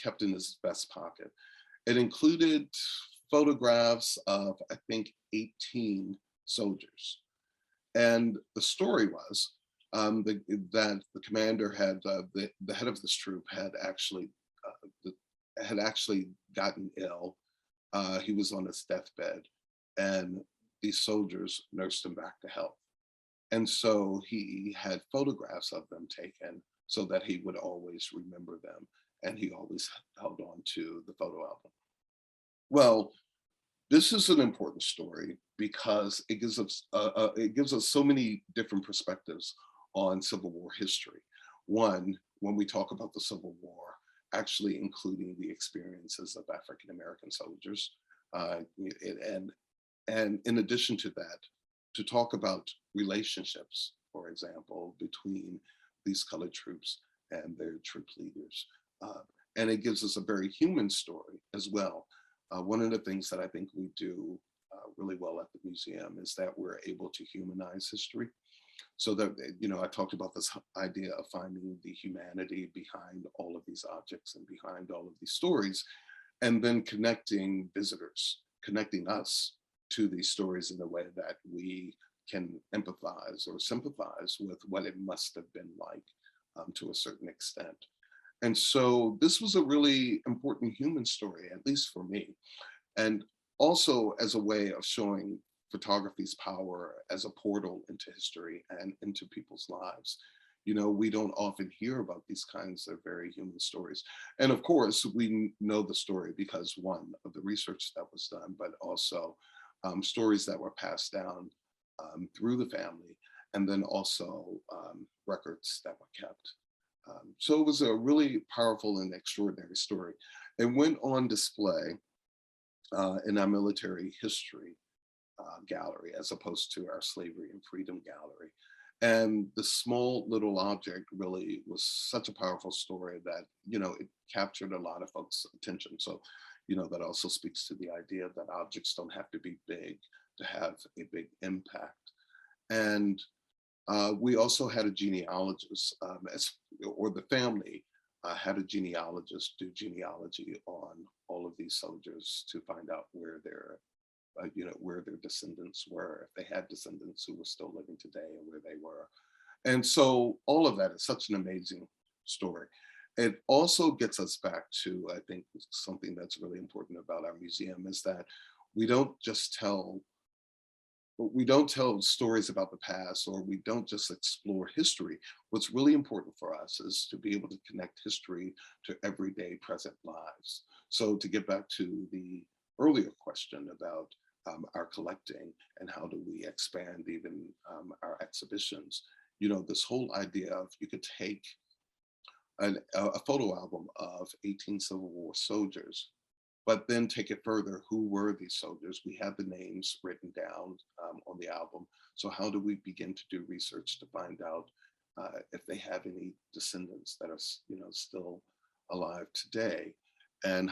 kept in his vest pocket. It included photographs of, I think, 18 soldiers. And the story was that the commander had, the head of this troop had actually gotten ill. He was on his deathbed, and these soldiers nursed him back to health. And so he had photographs of them taken so that he would always remember them, and he always held on to the photo album. Well, this is an important story because it gives us so many different perspectives on Civil War history. One, when we talk about the Civil War, actually including the experiences of African-American soldiers, and in addition to that, to talk about relationships, for example, between these colored troops and their troop leaders. And it gives us a very human story as well. One of the things that I think we do really well at the museum is that we're able to humanize history. So that, I talked about this idea of finding the humanity behind all of these objects and behind all of these stories, and then connecting visitors, connecting us to these stories in a way that we can empathize or sympathize with what it must have been like to a certain extent. And so this was a really important human story, at least for me. And also as a way of showing photography's power as a portal into history and into people's lives. We don't often hear about these kinds of very human stories. And of course, we know the story because, one, of the research that was done, but also stories that were passed down through the family, and then also records that were kept. So it was a really powerful and extraordinary story. It went on display in our military history gallery, as opposed to our slavery and freedom gallery. And the small little object really was such a powerful story that, it captured a lot of folks' attention. So, that also speaks to the idea that objects don't have to be big to have a big impact. And we also had a genealogist, or the family had a genealogist do genealogy on all of these soldiers to find out where their descendants were, if they had descendants who were still living today and where they were. And so all of that is such an amazing story. It also gets us back to, I think, something that's really important about our museum is that we don't tell stories about the past, or we don't just explore history. What's really important for us is to be able to connect history to everyday present lives. So to get back to the earlier question about our collecting and how do we expand even our exhibitions, this whole idea of you could take a photo album of 18 Civil War soldiers, but then take it further. Who were these soldiers? We have the names written down on the album. So how do we begin to do research to find out if they have any descendants that are, still alive today? And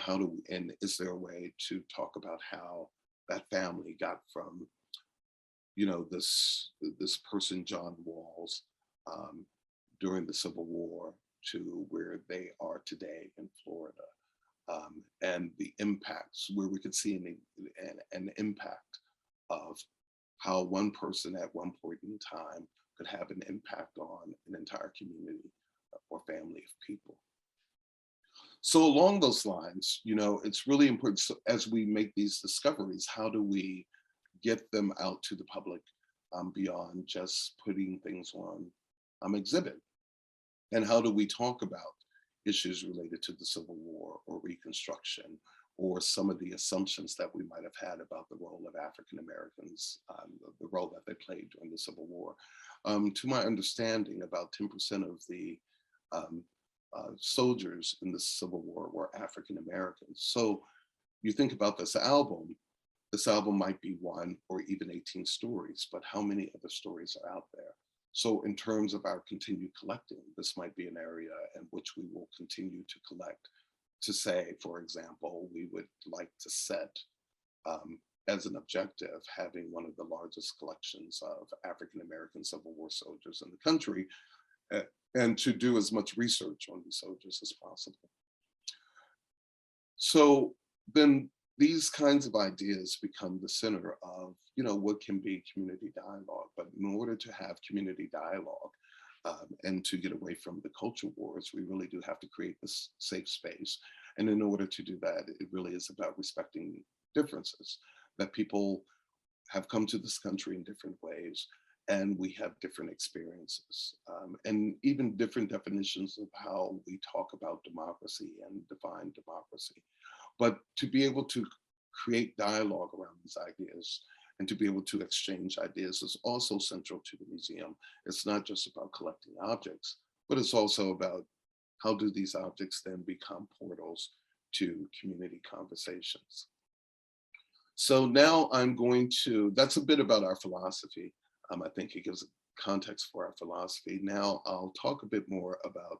is there a way to talk about how that family got from, this person, John Walls, during the Civil War to where they are today in Florida? And the impacts, where we could see an impact of how one person at one point in time could have an impact on an entire community or family of people. So along those lines, it's really important, so as we make these discoveries, how do we get them out to the public beyond just putting things on exhibit? And how do we talk about issues related to the Civil War or Reconstruction, or some of the assumptions that we might have had about the role of African Americans, the role that they played during the Civil War? To my understanding, about 10% of the soldiers in the Civil War were African Americans. So you think about this album might be 1 or even 18 stories, but how many other stories are out there? So in terms of our continued collecting, this might be an area in which we will continue to collect. To say, for example, we would like to set as an objective having one of the largest collections of African-American Civil War soldiers in the country, and to do as much research on these soldiers as possible. So then these kinds of ideas become the center of, what can be community dialogue. But in order to have community dialogue and to get away from the culture wars, we really do have to create this safe space. And in order to do that, it really is about respecting differences, that people have come to this country in different ways, and we have different experiences, and even different definitions of how we talk about democracy and define democracy. But to be able to create dialogue around these ideas and to be able to exchange ideas is also central to the museum. It's not just about collecting objects, but it's also about how do these objects then become portals to community conversations. So now that's a bit about our philosophy. I think it gives context for our philosophy. Now I'll talk a bit more about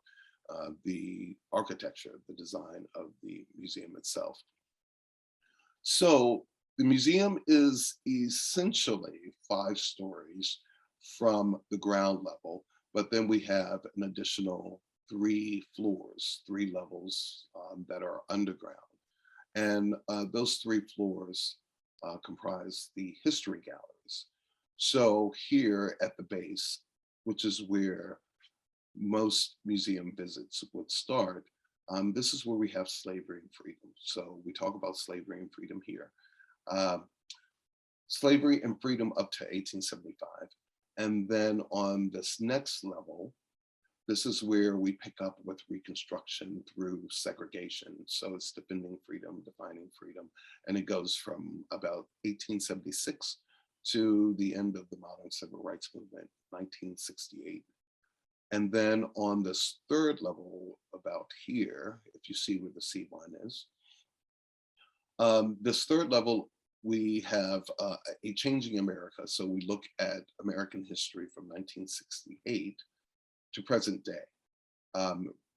the architecture, the design of the museum itself. So the museum is essentially 5 stories from the ground level, but then we have an additional 3 floors, 3 levels that are underground. And those 3 floors comprise the history galleries. So here at the base, which is where most museum visits would start, this is where we have slavery and freedom. So we talk about slavery and freedom here. Slavery and freedom up to 1875. And then on this next level, this is where we pick up with Reconstruction through segregation. So it's defending freedom, defining freedom. And it goes from about 1876 to the end of the modern civil rights movement, 1968. And then on this third level about here, if you see where the C1 is, this third level, we have a changing America. So we look at American history from 1968 to present day.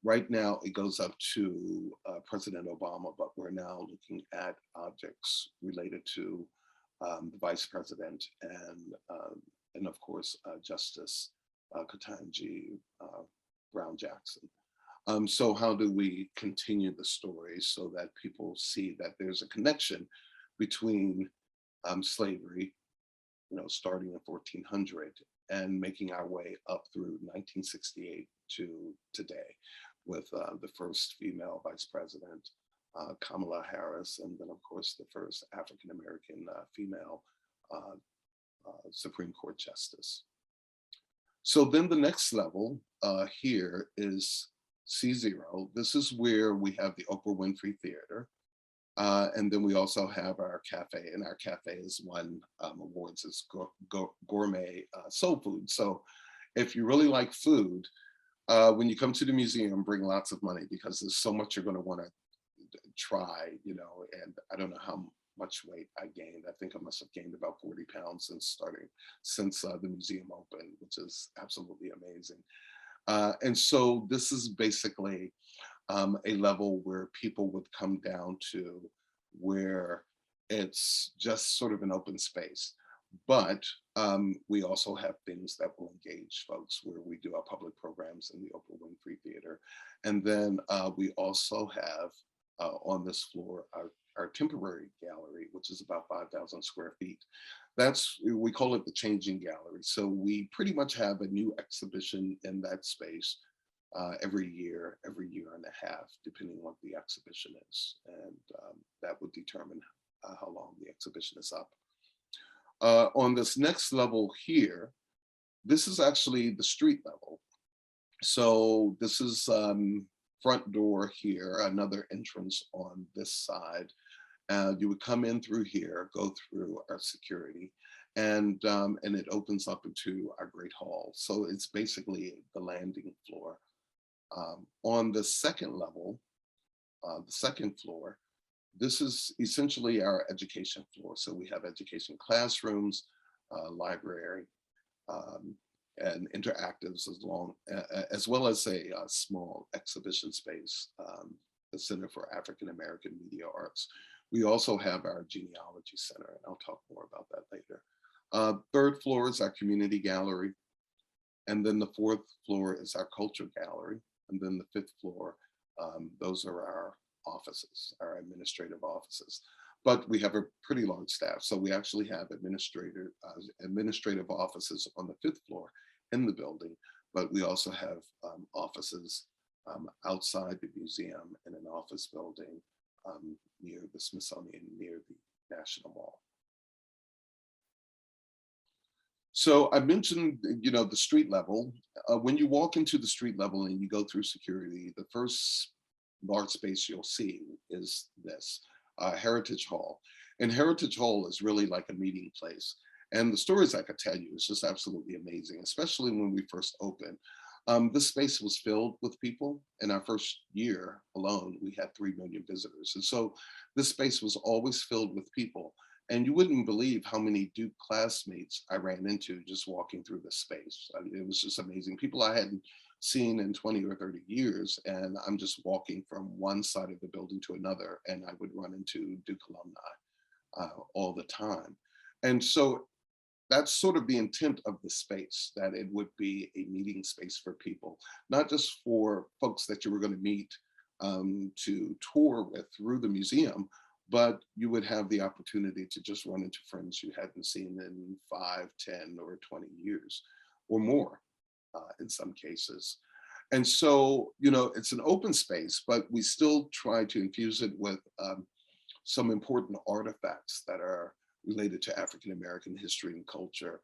Right now, it goes up to President Obama, but we're now looking at objects related to the Vice President and of course, Justice Ketanji Brown Jackson. So how do we continue the story so that people see that there's a connection between slavery, starting in 1400 and making our way up through 1968 to today with the first female vice president, Kamala Harris, and then of course the first African-American female Supreme Court justice. So then the next level here is C0. This is where we have the Oprah Winfrey Theater. And then we also have our cafe, and our cafe has won awards as gourmet soul food. So if you really like food, when you come to the museum, bring lots of money because there's so much you're going to want to try, and I don't know how much weight I gained. I think I must have gained about 40 pounds since the museum opened, which is absolutely amazing. And so this is basically a level where people would come down to where it's just sort of an open space. But we also have things that will engage folks where we do our public programs in the Oprah Winfrey Theater. And then we also have on this floor our temporary gallery, which is about 5,000 square feet. We call it the Changing Gallery. So we pretty much have a new exhibition in that space every year and a half, depending on what the exhibition is. And that would determine how long the exhibition is up. On this next level here, this is actually the street level. So this is front door here, another entrance on this side. You would come in through here, go through our security, and it opens up into our Great Hall. So it's basically the landing floor. On the second level, the second floor, this is essentially our education floor. So we have education classrooms, library, and interactives as well as a small exhibition space, the Center for African American Media Arts. We also have our genealogy center, and I'll talk more about that later. Third floor is our community gallery. And then the fourth floor is our culture gallery. And then the fifth floor, those are our offices, our administrative offices. But we have a pretty large staff. So we actually have administrative offices on the fifth floor in the building, but we also have offices outside the museum in an office building near the Smithsonian, near the National Mall. So I mentioned, the street level. When you walk into the street level and you go through security, the first large space you'll see is this, Heritage Hall. And Heritage Hall is really like a meeting place. And the stories I could tell you is just absolutely amazing, especially when we first opened. This space was filled with people. In our first year alone, we had 3 million visitors. And so this space was always filled with people. And you wouldn't believe how many Duke classmates I ran into just walking through this space. I mean, it was just amazing. People I hadn't seen in 20 or 30 years, and I'm just walking from one side of the building to another, and I would run into Duke alumni all the time. And so that's sort of the intent of the space, that it would be a meeting space for people, not just for folks that you were going to meet to tour with through the museum, but you would have the opportunity to just run into friends you hadn't seen in 5, 10, or 20 years or more in some cases. And so, it's an open space, but we still try to infuse it with some important artifacts that are related to African American history and culture.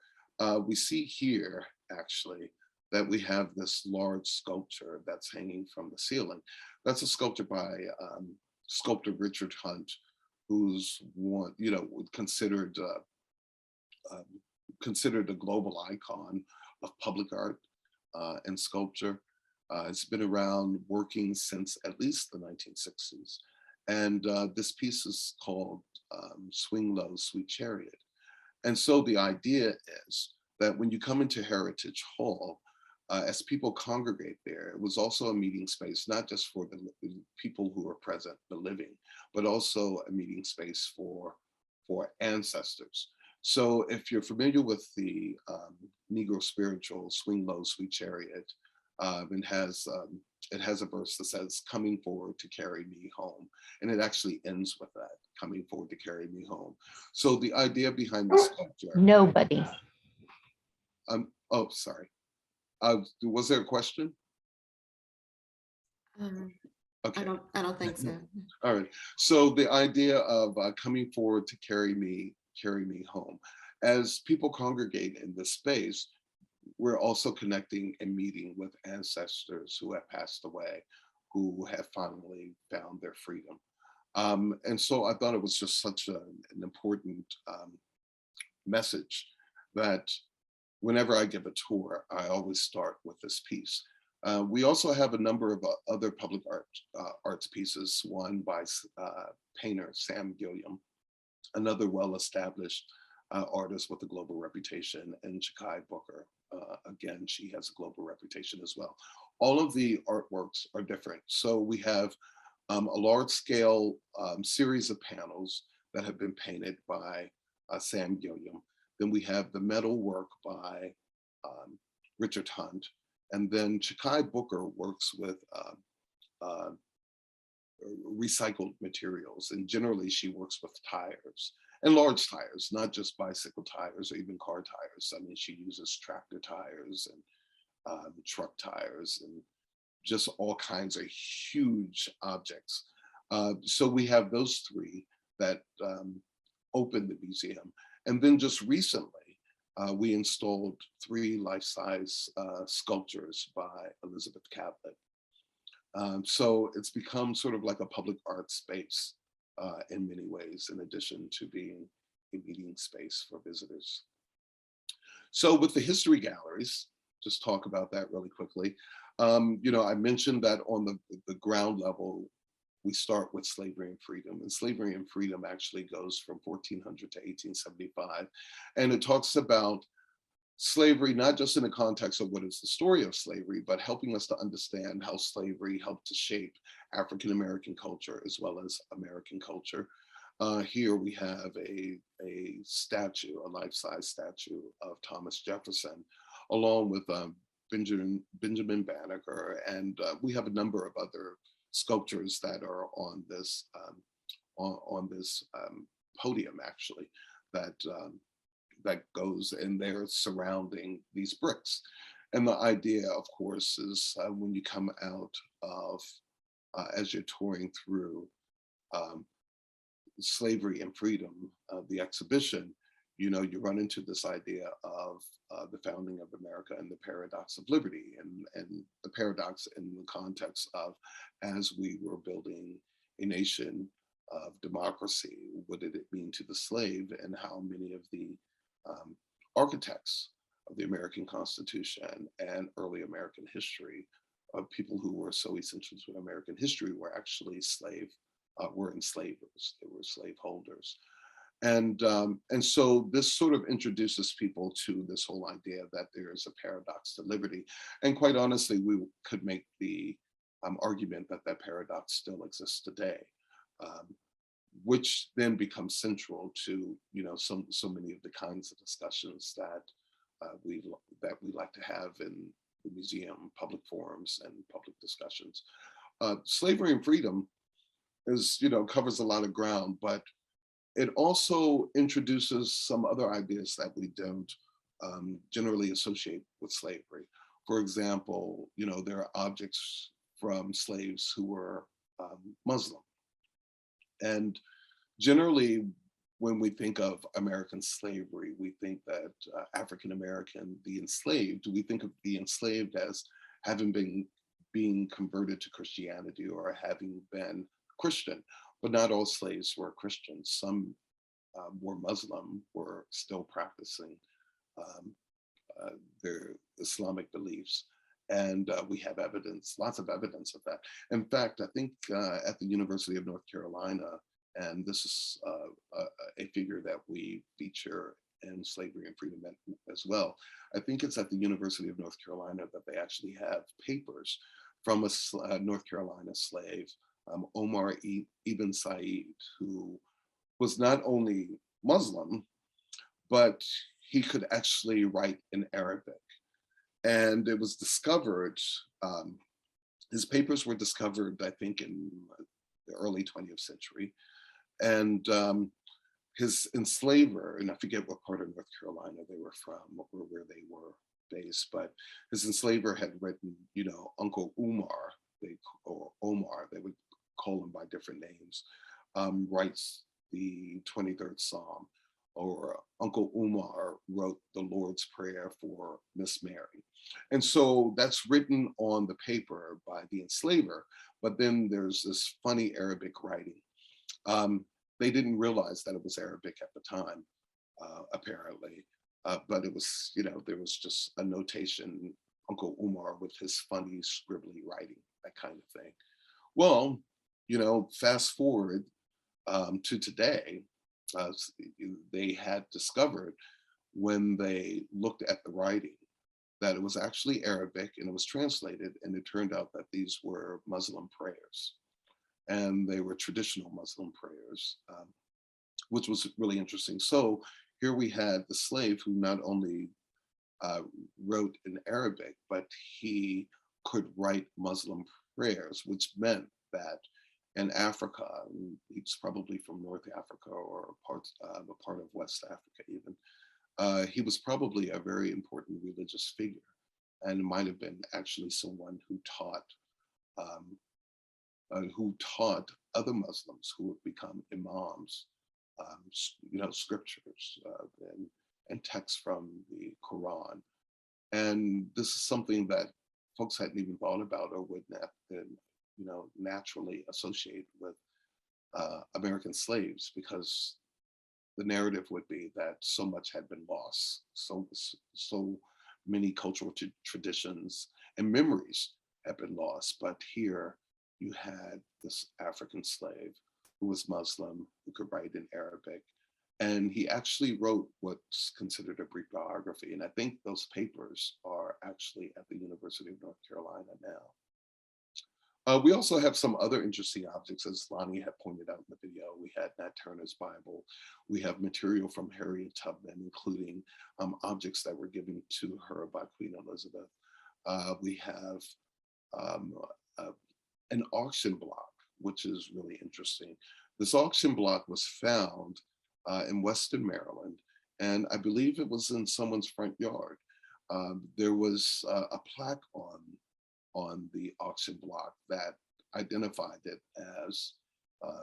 We see here, actually, that we have this large sculpture that's hanging from the ceiling. That's a sculpture by sculptor Richard Hunt, who's considered a global icon of public art and sculpture. It's been around working since at least the 1960s. And this piece is called Swing Low, Sweet Chariot. And so the idea is that when you come into Heritage Hall, as people congregate there, it was also a meeting space, not just for the people who are present, the living, but also a meeting space for ancestors. So if you're familiar with the Negro spiritual, Swing Low, Sweet Chariot, it has a verse that says, coming forward to carry me home. And it actually ends with that, coming forward to carry me home. So the idea behind the sculpture. Nobody. Oh, sorry. Was there a question? Okay. I don't think so. All right. So the idea of coming forward to carry me home. As people congregate in this space, we're also connecting and meeting with ancestors who have passed away, who have finally found their freedom. And so I thought it was just such an important message that whenever I give a tour, I always start with this piece. We also have a number of other public arts pieces, one by painter Sam Gilliam, another well-established artist with a global reputation, and Chikai Booker. Again, she has a global reputation as well. All of the artworks are different. So we have a large-scale series of panels that have been painted by Sam Gilliam. Then we have the metal work by Richard Hunt. And then Chikai Booker works with recycled materials. And generally she works with tires, and large tires, not just bicycle tires or even car tires. I mean, she uses tractor tires and truck tires and just all kinds of huge objects. So we have those 3 that opened the museum. And then just recently, we installed 3 life-size sculptures by Elizabeth Catlett. So it's become sort of like a public art space in many ways, in addition to being a meeting space for visitors. So with the history galleries, just talk about that really quickly. I mentioned that on the ground level, we start with slavery and freedom, and slavery and freedom actually goes from 1400 to 1875. And it talks about slavery, not just in the context of what is the story of slavery, but helping us to understand how slavery helped to shape African-American culture as well as American culture. Here we have a statue, a life-size statue of Thomas Jefferson, along with Benjamin Banneker, and we have a number of other sculptures that are on this podium, actually, that goes in there surrounding these bricks. And the idea, of course, is when you come out of, as you're touring through Slavery and Freedom, the exhibition, you know, you run into this idea of the founding of America and the paradox of liberty, and the paradox in the context of, as we were building a nation of democracy, what did it mean to the slave, and how many of the architects of the American Constitution and early American history, of people who were so essential to American history, were actually were enslavers, they were slaveholders. And so this sort of introduces people to this whole idea that there is a paradox to liberty. And quite honestly, we could make the argument that that paradox still exists today, which then becomes central to, you know, so many of the kinds of discussions that we like to have in the museum, public forums and public discussions. Slavery and Freedom is, you know, covers a lot of ground, but it also introduces some other ideas that we don't generally associate with slavery. For example, you know, there are objects from slaves who were Muslim. And generally, when we think of American slavery, we think that African-American, the enslaved, we think of the enslaved as having being converted to Christianity or having been Christian. But not all slaves were Christians. Some were Muslim, were still practicing their Islamic beliefs. And we have evidence, lots of evidence of that. In fact, I think at the University of North Carolina, and this is a figure that we feature in Slavery and Freedom as well, I think it's at the University of North Carolina that they actually have papers from a North Carolina slave, Omar Ibn Said, who was not only Muslim, but he could actually write in Arabic. And it was discovered, his papers were discovered, I think, in the early 20th century. And his enslaver, and I forget what part of North Carolina they were from or where they were based, but his enslaver had written, you know, Uncle Umar, or Omar, they would call him by different names, writes the 23rd Psalm, or Uncle Umar wrote the Lord's Prayer for Miss Mary. And so that's written on the paper by the enslaver, but then there's this funny Arabic writing. They didn't realize that it was Arabic at the time, apparently, but it was, you know, there was just a notation, Uncle Umar with his funny scribbly writing, that kind of thing. Well, you know, fast forward to today, they had discovered when they looked at the writing that it was actually Arabic and it was translated, and it turned out that these were Muslim prayers. And they were traditional Muslim prayers, which was really interesting. So here we had the slave who not only wrote in Arabic, but he could write Muslim prayers, which meant that in Africa, he's probably from North Africa or a part of West Africa even, he was probably a very important religious figure, and might have been actually someone who taught other Muslims who would become imams, you know, scriptures and texts from the Quran. And this is something that folks hadn't even thought about or would not, you know, naturally associate with American slaves, because the narrative would be that so much had been lost, so many cultural traditions and memories had been lost. But here you had this African slave who was Muslim, who could write in Arabic, And he actually wrote what's considered a brief biography. And I think those papers are actually at the University of North Carolina now. We also have some other interesting objects, as Lonnie had pointed out in the video. We had Nat Turner's Bible. We have material from Harriet Tubman, including objects that were given to her by Queen Elizabeth. We have an auction block, which is really interesting. This auction block was found in Weston, Maryland, and I believe it was in someone's front yard. There was a plaque on the auction block that identified it as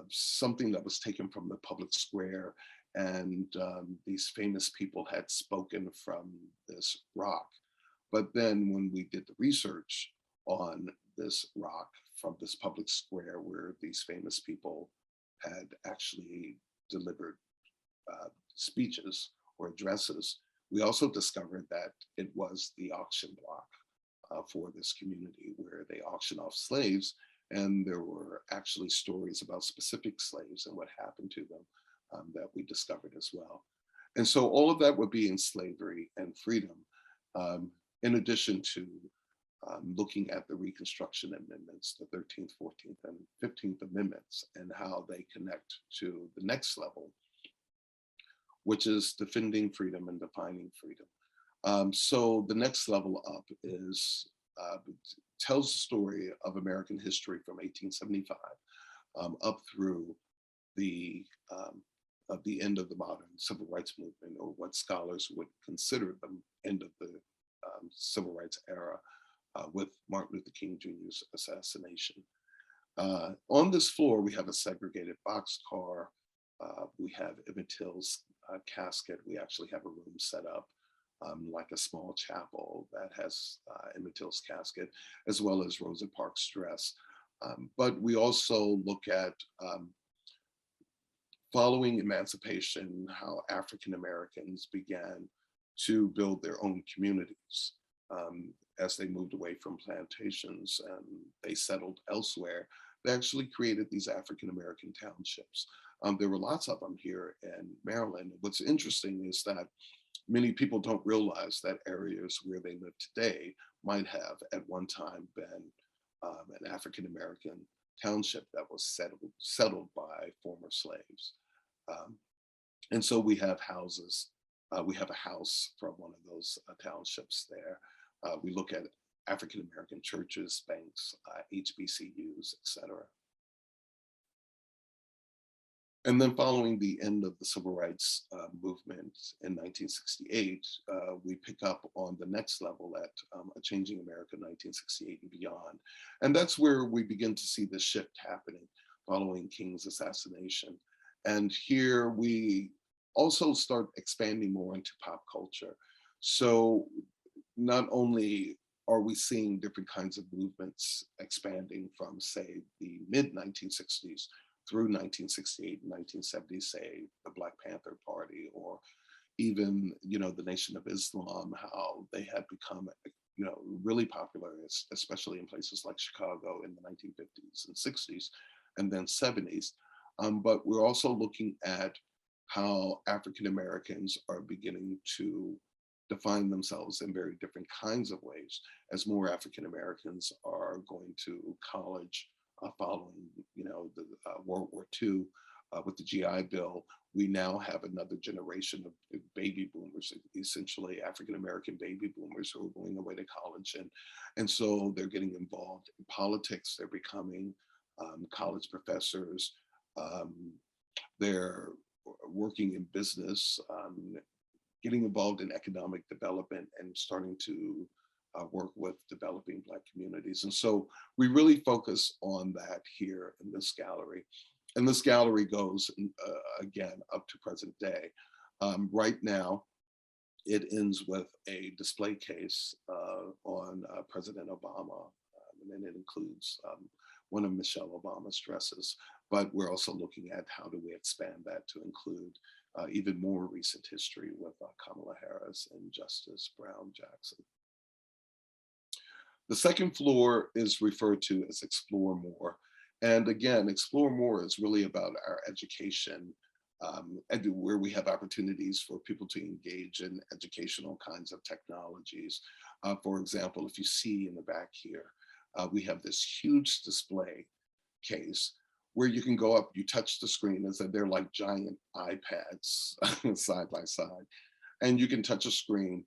something that was taken from the public square, and these famous people had spoken from this rock. But then when we did the research on this rock from this public square where these famous people had actually delivered speeches or addresses, we also discovered that it was the auction block for this community where they auction off slaves. And there were actually stories about specific slaves and what happened to them that we discovered as well. And so all of that would be in slavery and freedom, in addition to looking at the Reconstruction Amendments, the 13th, 14th, and 15th Amendments, and how they connect to the next level, which is defending freedom and defining freedom. So the next level up is tells the story of American history from 1875 up through the end of the modern civil rights movement, or what scholars would consider the end of the civil rights era with Martin Luther King Jr.'s assassination. On this floor, we have a segregated boxcar. We have Emmett Till's casket. We actually have a room set up like a small chapel that has Emmett Till's casket, as well as Rosa Parks' dress. But we also look at following emancipation, how African Americans began to build their own communities as they moved away from plantations and they settled elsewhere. They actually created these African American townships. There were lots of them here in Maryland. What's interesting is that many people don't realize that areas where they live today might have at one time been an African American township that was settled by former slaves. And so we have houses. We have a house from one of those townships there. We look at African American churches, banks, HBCUs, etc. And then following the end of the civil rights movement in 1968, we pick up on the next level at A Changing America 1968 and beyond. And that's where we begin to see the shift happening following King's assassination. And here we also start expanding more into pop culture. So not only are we seeing different kinds of movements expanding from, say, the mid-1960s through 1968 and 1970, say, the Black Panther Party, or even, the Nation of Islam, how they had become, really popular, especially in places like Chicago in the 1950s and 60s, and then 70s. But we're also looking at how African Americans are beginning to define themselves in very different kinds of ways, as more African Americans are going to college following, the World War II with the GI Bill. We now have another generation of baby boomers, essentially African American baby boomers, who are going away to college, and so they're getting involved in politics. They're becoming college professors. They're working in business, getting involved in economic development, and starting to work with developing Black communities. And so we really focus on that here in this gallery. And this gallery goes, again, up to present day. Right now, it ends with a display case on President Obama, and then it includes one of Michelle Obama's dresses. But we're also looking at how do we expand that to include even more recent history with Kamala Harris and Justice Brown Jackson. The second floor is referred to as Explore More. And again, Explore More is really about our education and where we have opportunities for people to engage in educational kinds of technologies. For example, if you see in the back here, we have this huge display case where you can go up, you touch the screen, as they're like giant iPads side by side, and you can touch a screen.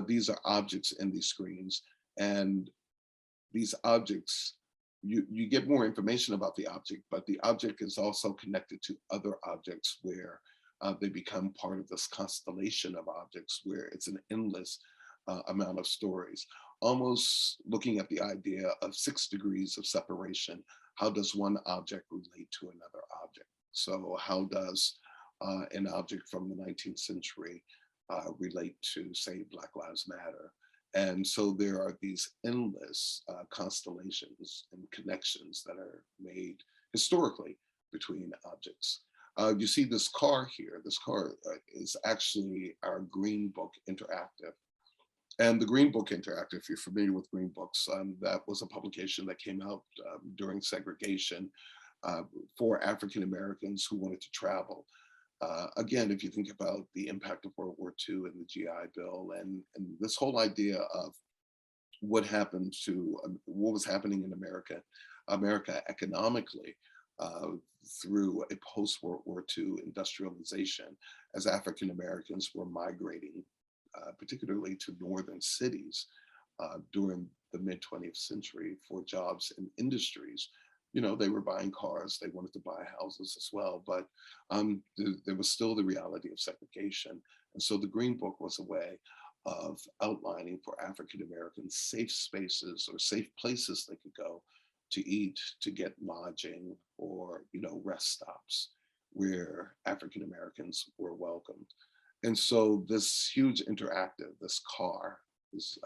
These are objects in these screens, and these objects, you get more information about the object, but the object is also connected to other objects where they become part of this constellation of objects where it's an endless amount of stories, almost looking at the idea of 6 degrees of separation. How does one object relate to another object? So how does an object from the 19th century relate to, say, Black Lives Matter? And so there are these endless constellations and connections that are made historically between objects. You see this car here. This car is actually our Green Book Interactive. And the Green Book Interactive, if you're familiar with Green Books, that was a publication that came out during segregation for African Americans who wanted to travel. Again, if you think about the impact of World War II and the GI Bill, and this whole idea of what happened to, what was happening in America economically through a post-World War II industrialization, as African Americans were migrating, particularly to northern cities during the mid-20th century for jobs in industries. You know, they were buying cars, they wanted to buy houses as well, but there was still the reality of segregation. And so the Green Book was a way of outlining for African Americans safe spaces or safe places they could go to eat, to get lodging, or, you know, rest stops where African Americans were welcomed. And so this huge interactive, this car, this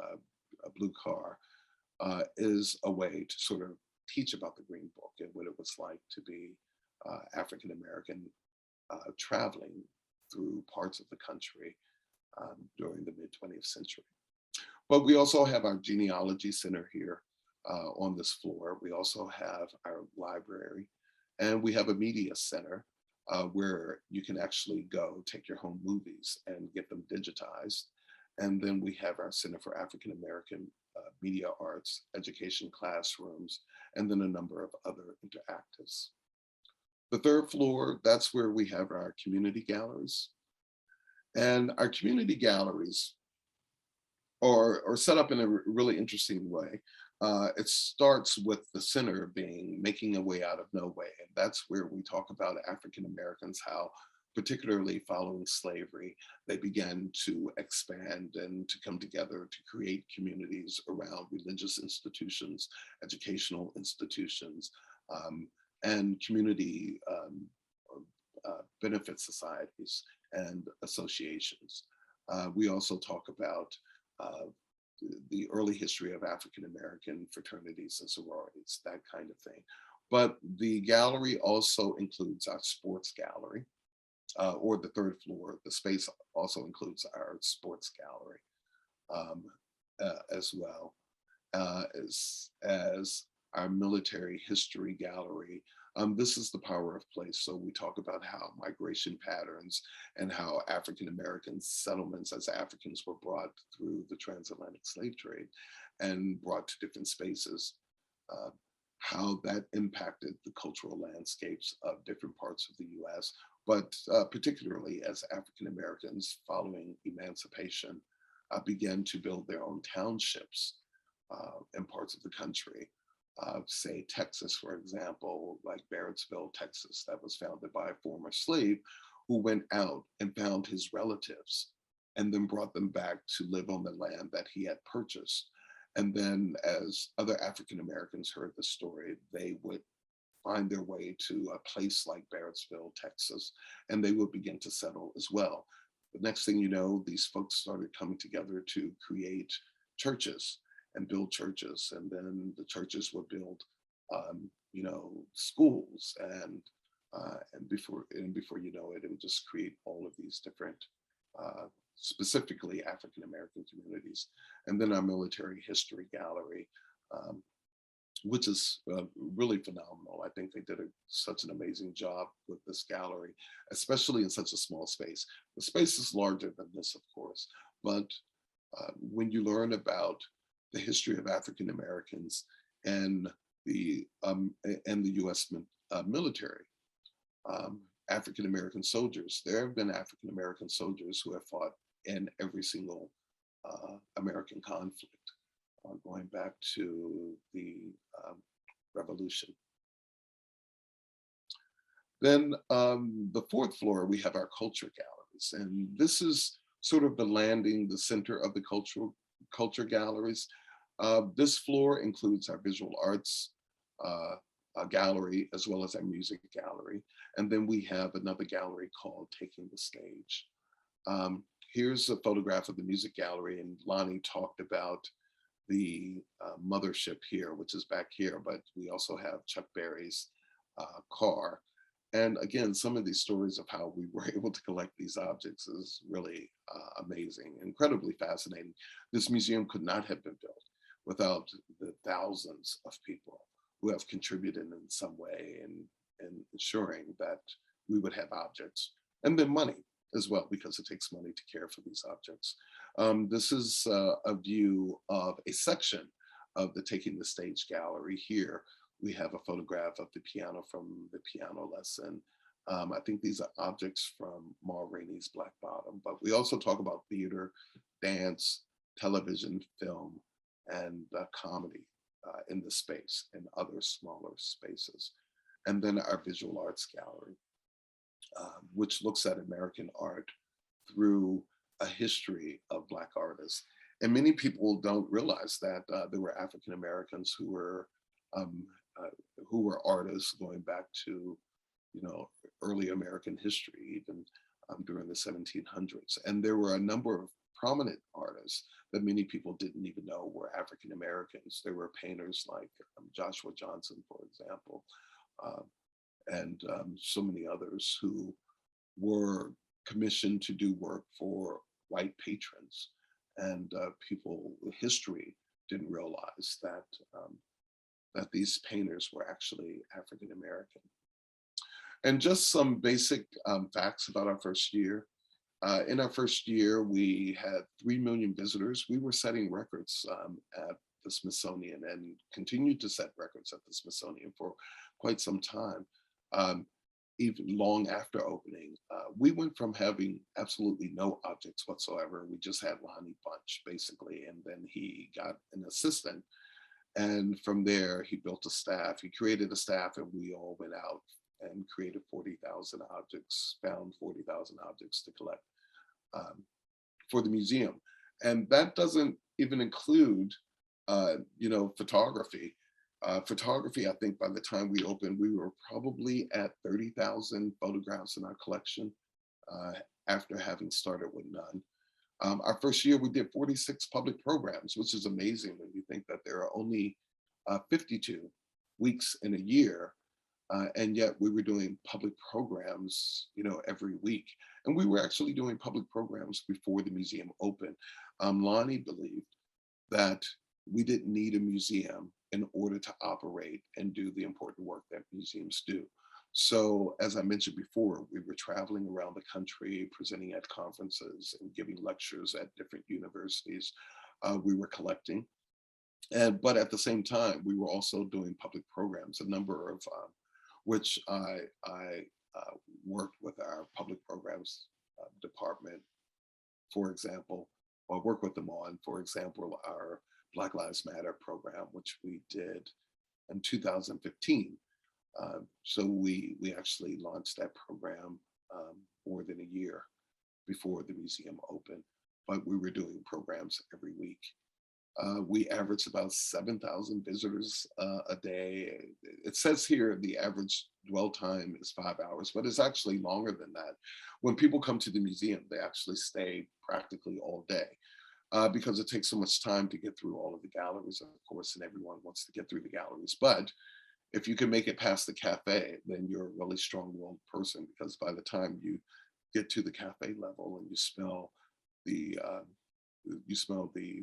a blue car, is a way to sort of teach about the Green Book and what it was like to be African-American traveling through parts of the country during the mid-20th century. But we also have our genealogy center here on this floor. We also have our library, and we have a media center where you can actually go take your home movies and get them digitized. And then we have our Center for African American Media Arts, education classrooms, and then a number of other interactives. The third floor, that's where we have our community galleries. And our community galleries are set up in a really interesting way. It starts with the center being making a way out of no way. And that's where we talk about African Americans, how particularly following slavery, they began to expand and to come together to create communities around religious institutions, educational institutions, and community benefit societies and associations. We also talk about the early history of African American fraternities and sororities, that kind of thing. But the gallery also includes our sports gallery, or the third floor. The space also includes our sports gallery as well as our military history gallery. This is the power of place. So we talk about how migration patterns and how African American settlements as Africans were brought through the transatlantic slave trade and brought to different spaces, how that impacted the cultural landscapes of different parts of the US, but particularly as African Americans following emancipation began to build their own townships in parts of the country. Say Texas, for example, like Barrettsville, Texas, that was founded by a former slave who went out and found his relatives and then brought them back to live on the land that he had purchased. And then as other African Americans heard the story, they would find their way to a place like Barrettsville, Texas, and they would begin to settle as well. The next thing you know, these folks started coming together to create churches and build churches, and then the churches would build, you know, schools, and before you know it, it would just create all of these different, specifically African American communities. And then our military history gallery which is really phenomenal. I think they did such an amazing job with this gallery, especially in such a small space. The space is larger than this, of course, but when you learn about the history of African Americans and the U.S. Military, African American soldiers, there have been African American soldiers who have fought in every single American conflict, going back to the Revolution. Then the fourth floor, we have our culture galleries, and this is sort of the landing, the center of the culture galleries. This floor includes our visual arts gallery, as well as our music gallery. And then we have another gallery called Taking the Stage. Here's a photograph of the music gallery, and Lonnie talked about the mothership here, which is back here, but we also have Chuck Berry's car. And again, some of these stories of how we were able to collect these objects is really amazing, incredibly fascinating. This museum could not have been built without the thousands of people who have contributed in some way in ensuring that we would have objects, and then money as well, because it takes money to care for these objects. This is a view of a section of the Taking the Stage gallery. Here we have a photograph of the piano from the piano lesson. I think these are objects from Ma Rainey's Black Bottom, but we also talk about theater, dance, television, film, and comedy in the space and other smaller spaces. And then our visual arts gallery, which looks at American art through a history of Black artists. And many people don't realize that there were African Americans who were artists going back to, early American history, even during the 1700s. And there were a number of prominent artists that many people didn't even know were African Americans. There were painters like Joshua Johnson, for example, and so many others who were commissioned to do work for white patrons. And people, history didn't realize that, that these painters were actually African American. And just some basic facts about our first year. In our first year, we had 3 million visitors. We were setting records at the Smithsonian and continued to set records at the Smithsonian for quite some time, even long after opening. We went from having absolutely no objects whatsoever. We just had Lonnie Bunch, basically, and then he got an assistant. And from there, he built a staff. He created a staff, and we all went out and created 40,000 objects, found 40,000 objects to collect for the museum. And that doesn't even include, photography. Photography, I think by the time we opened, we were probably at 30,000 photographs in our collection after having started with none. Our first year, we did 46 public programs, which is amazing when you think that there are only 52 weeks in a year. And yet we were doing public programs, every week. And we were actually doing public programs before the museum opened. Lonnie believed that we didn't need a museum in order to operate and do the important work that museums do. So as I mentioned before, we were traveling around the country, presenting at conferences and giving lectures at different universities. We were collecting. But at the same time, we were also doing public programs, a number of which I worked with our public programs department, for example, or worked with them on, for example, our Black Lives Matter program, which we did in 2015. So we actually launched that program more than a year before the museum opened, but we were doing programs every week. We averaged about 7,000 visitors a day. It says here the average dwell time is 5 hours, but it's actually longer than that. When people come to the museum, they actually stay practically all day because it takes so much time to get through all of the galleries, of course, and everyone wants to get through the galleries. But if you can make it past the cafe, then you're a really strong-willed person, because by the time you get to the cafe level and you smell the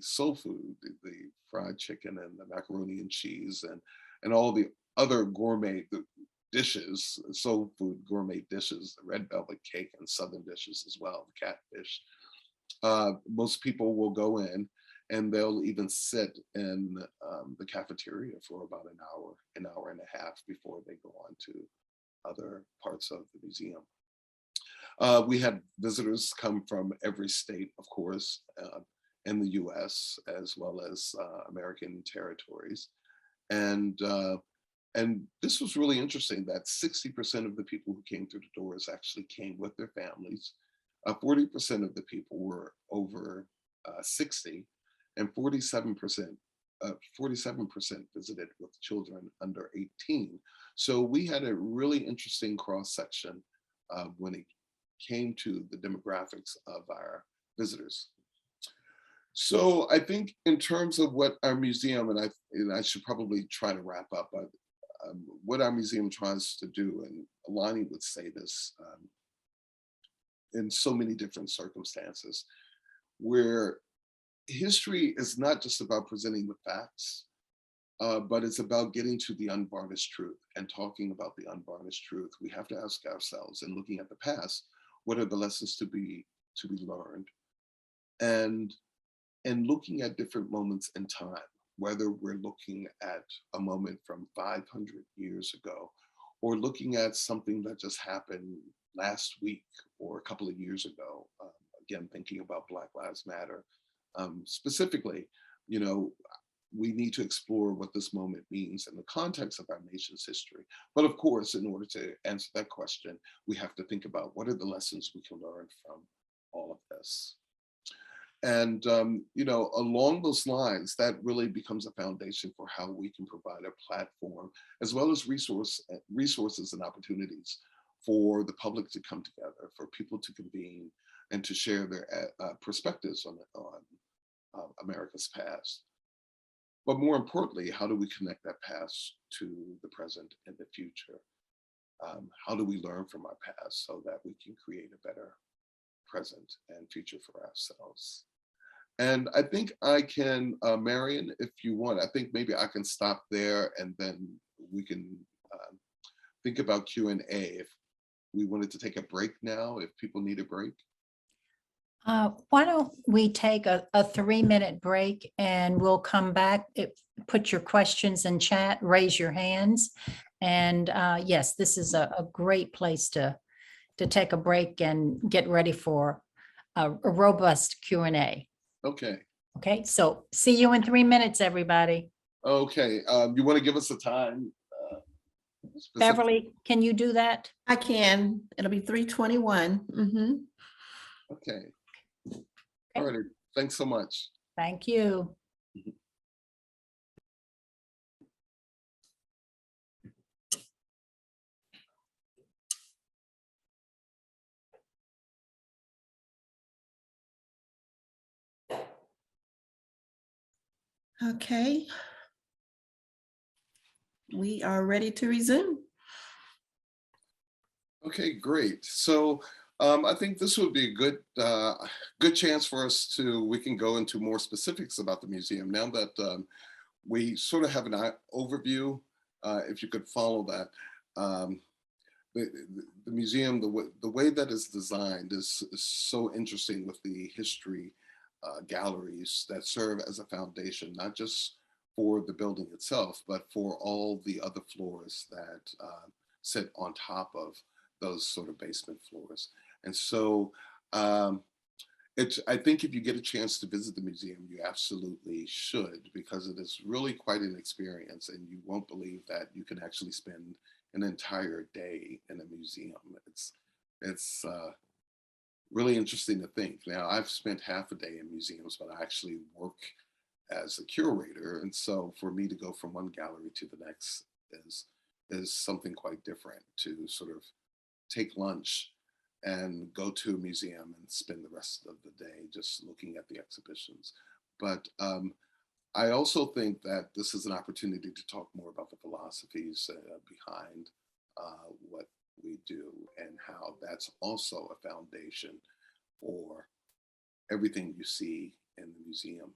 soul food, the fried chicken and the macaroni and cheese, and and all the other gourmet dishes, soul food gourmet dishes, the red velvet cake and southern dishes as well, the catfish. Most people will go in and they'll even sit in the cafeteria for about an hour and a half before they go on to other parts of the museum. We had visitors come from every state, of course, in the US, as well as American territories. And this was really interesting that 60% of the people who came through the doors actually came with their families. 40% of the people were over 60, and 47% visited with children under 18. So we had a really interesting cross section when it came to the demographics of our visitors. So I think in terms of what our museum, and I should probably try to wrap up, but what our museum tries to do, and Lonnie would say this in so many different circumstances, where history is not just about presenting the facts, but it's about getting to the unvarnished truth and talking about the unvarnished truth. We have to ask ourselves, in looking at the past, what are the lessons to be learned? And looking at different moments in time, whether we're looking at a moment from 500 years ago, or looking at something that just happened last week or a couple of years ago, again, thinking about Black Lives Matter. Specifically, you know, we need to explore what this moment means in the context of our nation's history. But of course, in order to answer that question, we have to think about what are the lessons we can learn from all of this. And, you know, along those lines, that really becomes a foundation for how we can provide a platform, as well as resources and opportunities for the public to come together, for people to convene and to share their perspectives on America's past. But more importantly, how do we connect that past to the present and the future? How do we learn from our past so that we can create a better present and future for ourselves? And I think I can, Marion, if you want, I think maybe I can stop there and then we can think about Q&A if we wanted to take a break now, if people need a break. Why don't we take a 3-minute break and we'll come back. Put your questions in chat, raise your hands. And yes, this is a great place to take a break and get ready for a robust Q&A. Okay. Okay, so see you in 3 minutes, everybody. Okay, you want to give us a time? Beverly, can you do that? I can. It'll be 3:21. Okay. All right. Thanks so much. Thank you. Okay. We are ready to resume. Okay, great. So I think this would be a good chance for us we can go into more specifics about the museum now that we sort of have an overview, if you could follow that. The museum, the way that it's designed is so interesting with the history galleries that serve as a foundation, not just for the building itself, but for all the other floors that sit on top of those sort of basement floors. And so I think if you get a chance to visit the museum, you absolutely should, because it is really quite an experience and you won't believe that you can actually spend an entire day in a museum. It's really interesting to think. Now, I've spent half a day in museums, but I actually work as a curator. And so for me to go from one gallery to the next is something quite different, to sort of take lunch and go to a museum and spend the rest of the day just looking at the exhibitions. But I also think that this is an opportunity to talk more about the philosophies behind what we do and how that's also a foundation for everything you see in the museum.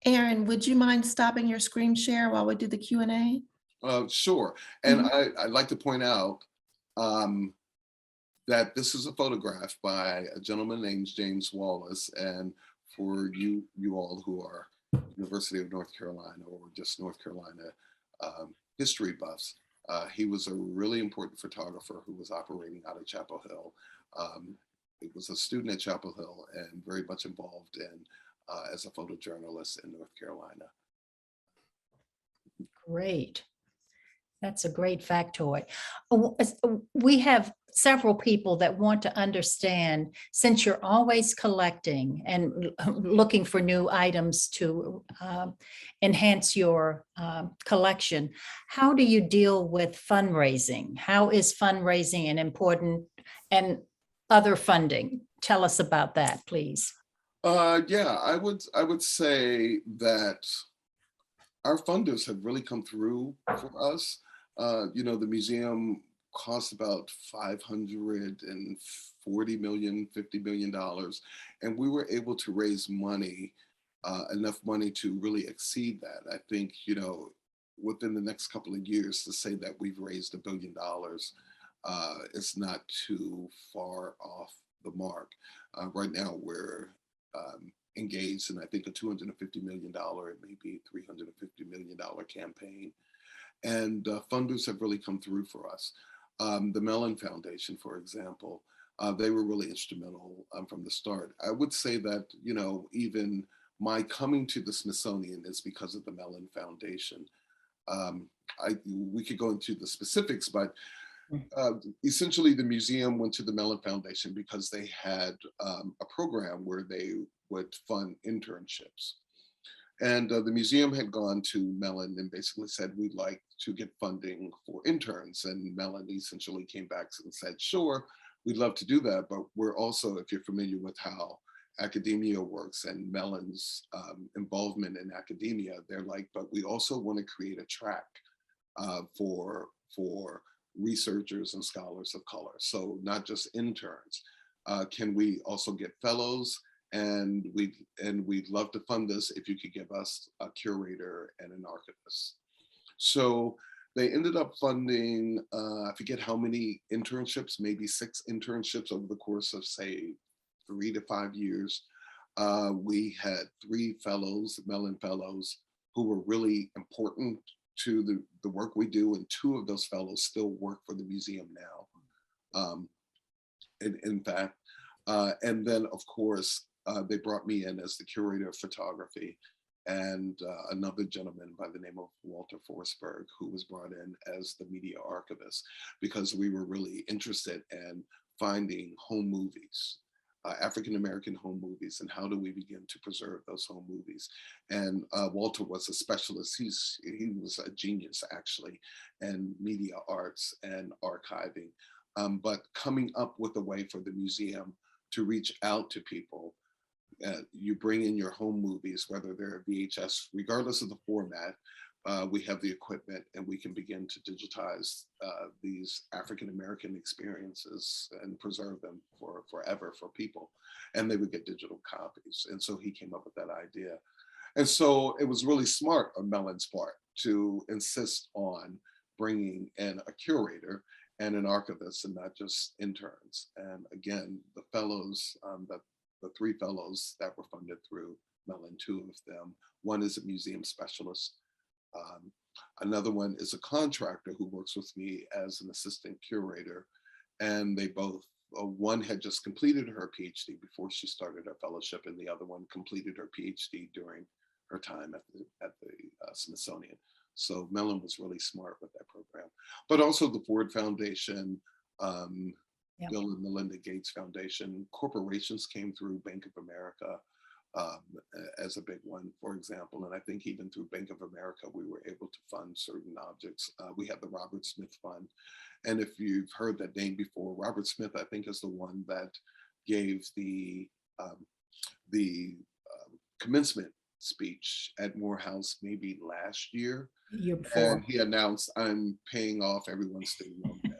Aaron, would you mind stopping your screen share while we do the Q&A? Sure. And I'd like to point out that this is a photograph by a gentleman named James Wallace. And for you all who are University of North Carolina or just North Carolina history buffs, he was a really important photographer who was operating out of Chapel Hill. He was a student at Chapel Hill and very much involved in as a photojournalist in North Carolina. Great. That's a great factoid. We have several people that want to understand, since you're always collecting and looking for new items to enhance your collection, how do you deal with fundraising? How is fundraising an important and other funding? Tell us about that, please. Yeah, I would say that our funders have really come through for us. You know, the museum costs about $540 million, $50 million. And we were able to raise money, enough money to really exceed that. I think, you know, within the next couple of years to say that we've raised $1 billion, it's not too far off the mark. Right now we're engaged in, I think, a $250 million, maybe $350 million campaign. And funders have really come through for us. The Mellon Foundation, for example, they were really instrumental from the start. I would say that, you know, even my coming to the Smithsonian is because of the Mellon Foundation. We could go into the specifics, but essentially the museum went to the Mellon Foundation because they had a program where they would fund internships. And the museum had gone to Mellon and basically said, we'd like to get funding for interns. And Mellon essentially came back and said, sure, we'd love to do that. But we're also, if you're familiar with how academia works and Mellon's involvement in academia, they're like, but we also want to create a track for researchers and scholars of color. So not just interns. Can we also get fellows? And we'd love to fund this if you could give us a curator and an archivist. So they ended up funding, I forget how many internships, maybe 6 internships over the course of, say, 3 to 5 years. We had 3 fellows, Mellon fellows, who were really important to the work we do, and 2 of those fellows still work for the museum now, in fact. And then, of course, they brought me in as the curator of photography, and another gentleman by the name of Walter Forsberg, who was brought in as the media archivist, because we were really interested in finding home movies, African-American home movies, and how do we begin to preserve those home movies. And Walter was a specialist. He was a genius, actually, in media arts and archiving, but coming up with a way for the museum to reach out to people. You bring in your home movies, whether they're VHS, regardless of the format, we have the equipment and we can begin to digitize these African-American experiences and preserve them forever for people. And they would get digital copies. And so he came up with that idea. And so it was really smart on Mellon's part to insist on bringing in a curator and an archivist and not just interns. And again, the fellows, the 3 fellows that were funded through Mellon, 2 of them, one is a museum specialist. Another one is a contractor who works with me as an assistant curator. And they both, one had just completed her PhD before she started her fellowship, and the other one completed her PhD during her time at the Smithsonian. So Mellon was really smart with that program. But also the Ford Foundation, Bill and Melinda Gates Foundation, corporations came through, Bank of America as a big one, for example. And I think even through Bank of America, we were able to fund certain objects. We have the Robert Smith Fund. And if you've heard that name before, Robert Smith, I think, is the one that gave the commencement speech at Morehouse maybe last year. Year before. And he announced, I'm paying off everyone's student loan debt.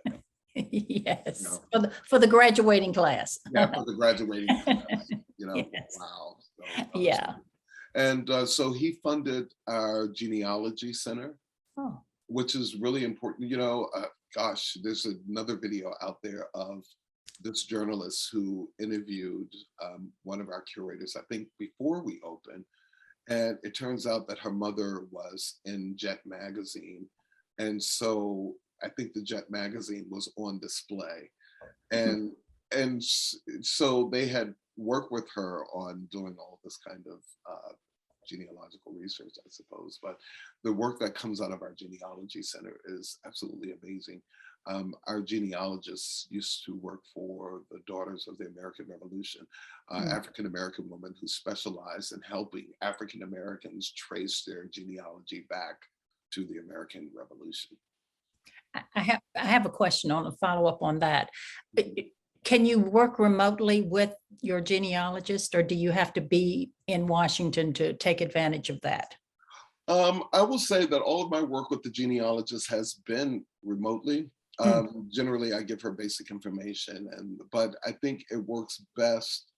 Yes, You know? for the graduating class. Yeah, for the graduating class, you know, Yes. wow. So, Yeah. And so he funded our genealogy center, Oh. which is really important. You know, gosh, there's another video out there of this journalist who interviewed one of our curators, I think before we opened. And it turns out that her mother was in Jet magazine. And so I think the Jet magazine was on display. And so they had worked with her on doing all this kind of genealogical research, I suppose. But the work that comes out of our genealogy center is absolutely amazing. Our genealogists used to work for the Daughters of the American Revolution, African-American women who specialized in helping African-Americans trace their genealogy back to the American Revolution. I have a question on a follow-up on that. Can you work remotely with your genealogist, or do you have to be in Washington to take advantage of that? I will say that all of my work with the genealogist has been remotely. Generally, I give her basic information, but I think it works best.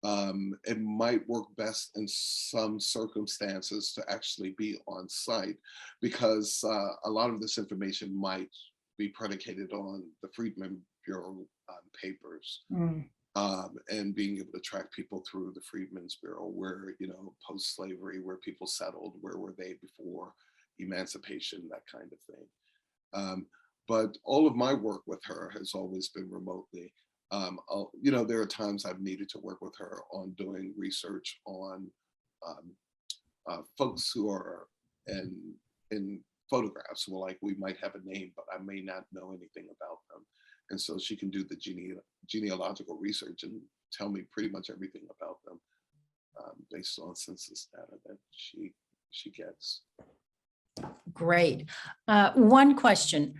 It might work best in some circumstances to actually be on site, because a lot of this information might be predicated on the Freedmen Bureau papers, and being able to track people through the Freedmen's Bureau, where, you know, post-slavery, where people settled, where were they before emancipation, that kind of thing. But all of my work with her has always been remotely. You know, there are times I've needed to work with her on doing research on folks who are in photographs. Well, like, we might have a name, but I may not know anything about them. And so she can do the genealogical research and tell me pretty much everything about them based on census data that she gets. Great. One question.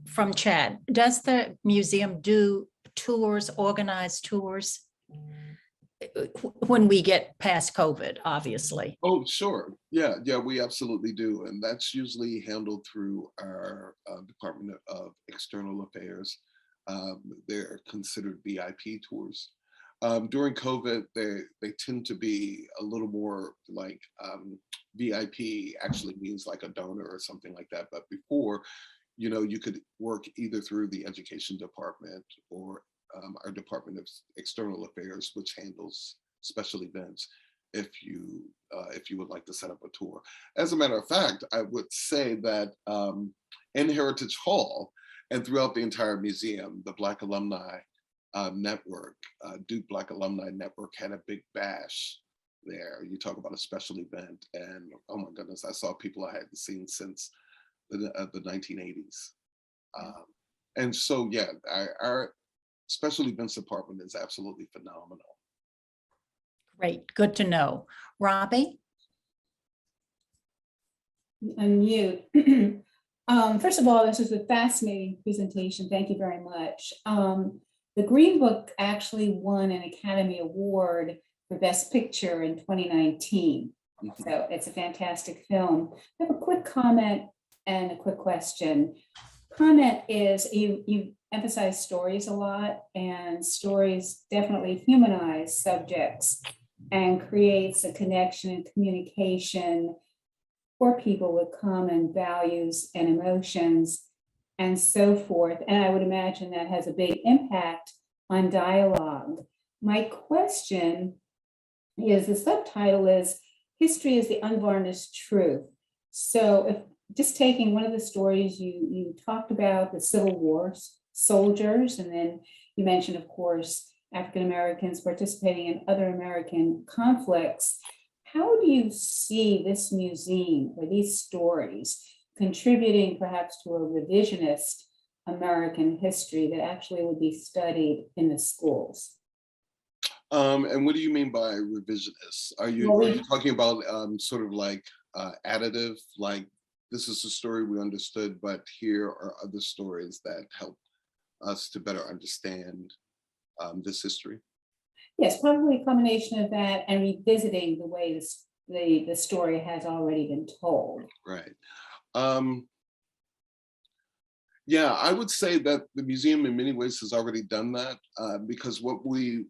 From Chad, does the museum do tours, organized tours when we get past COVID, obviously? Oh, sure. Yeah, we absolutely do. And that's usually handled through our Department of External Affairs. They're considered VIP tours. During COVID, they tend to be a little more like VIP actually means like a donor or something like that. But before, you know, you could work either through the Education Department or our Department of External Affairs, which handles special events, if you would like to set up a tour. As a matter of fact, I would say that in Heritage Hall and throughout the entire museum, the Black Alumni Network, Duke Black Alumni Network, had a big bash there. You talk about a special event, and oh my goodness, I saw people I hadn't seen since the 1980s. And so, yeah, our special events department is absolutely phenomenal. Great, good to know. Robbie? Unmute. First of all, this is a fascinating presentation. Thank you very much. The Green Book actually won an Academy Award for Best Picture in 2019. So it's a fantastic film. I have a quick comment and a quick question. Comment is you emphasize stories a lot, and stories definitely humanize subjects and creates a connection and communication for people with common values and emotions and so forth. And I would imagine that has a big impact on dialogue. My question is, the subtitle is History is the Unvarnished Truth. So if just taking one of the stories you talked about, the Civil War soldiers, and then you mentioned, of course, African Americans participating in other American conflicts. How do you see this museum or these stories contributing perhaps to a revisionist American history that actually would be studied in the schools? And what do you mean by revisionist? Are you talking about sort of like additive, like this is the story we understood, but here are other stories that help us to better understand this history? Yes, probably a combination of that and revisiting the way the story has already been told. Right. Yeah, I would say that the museum in many ways has already done that, because what we've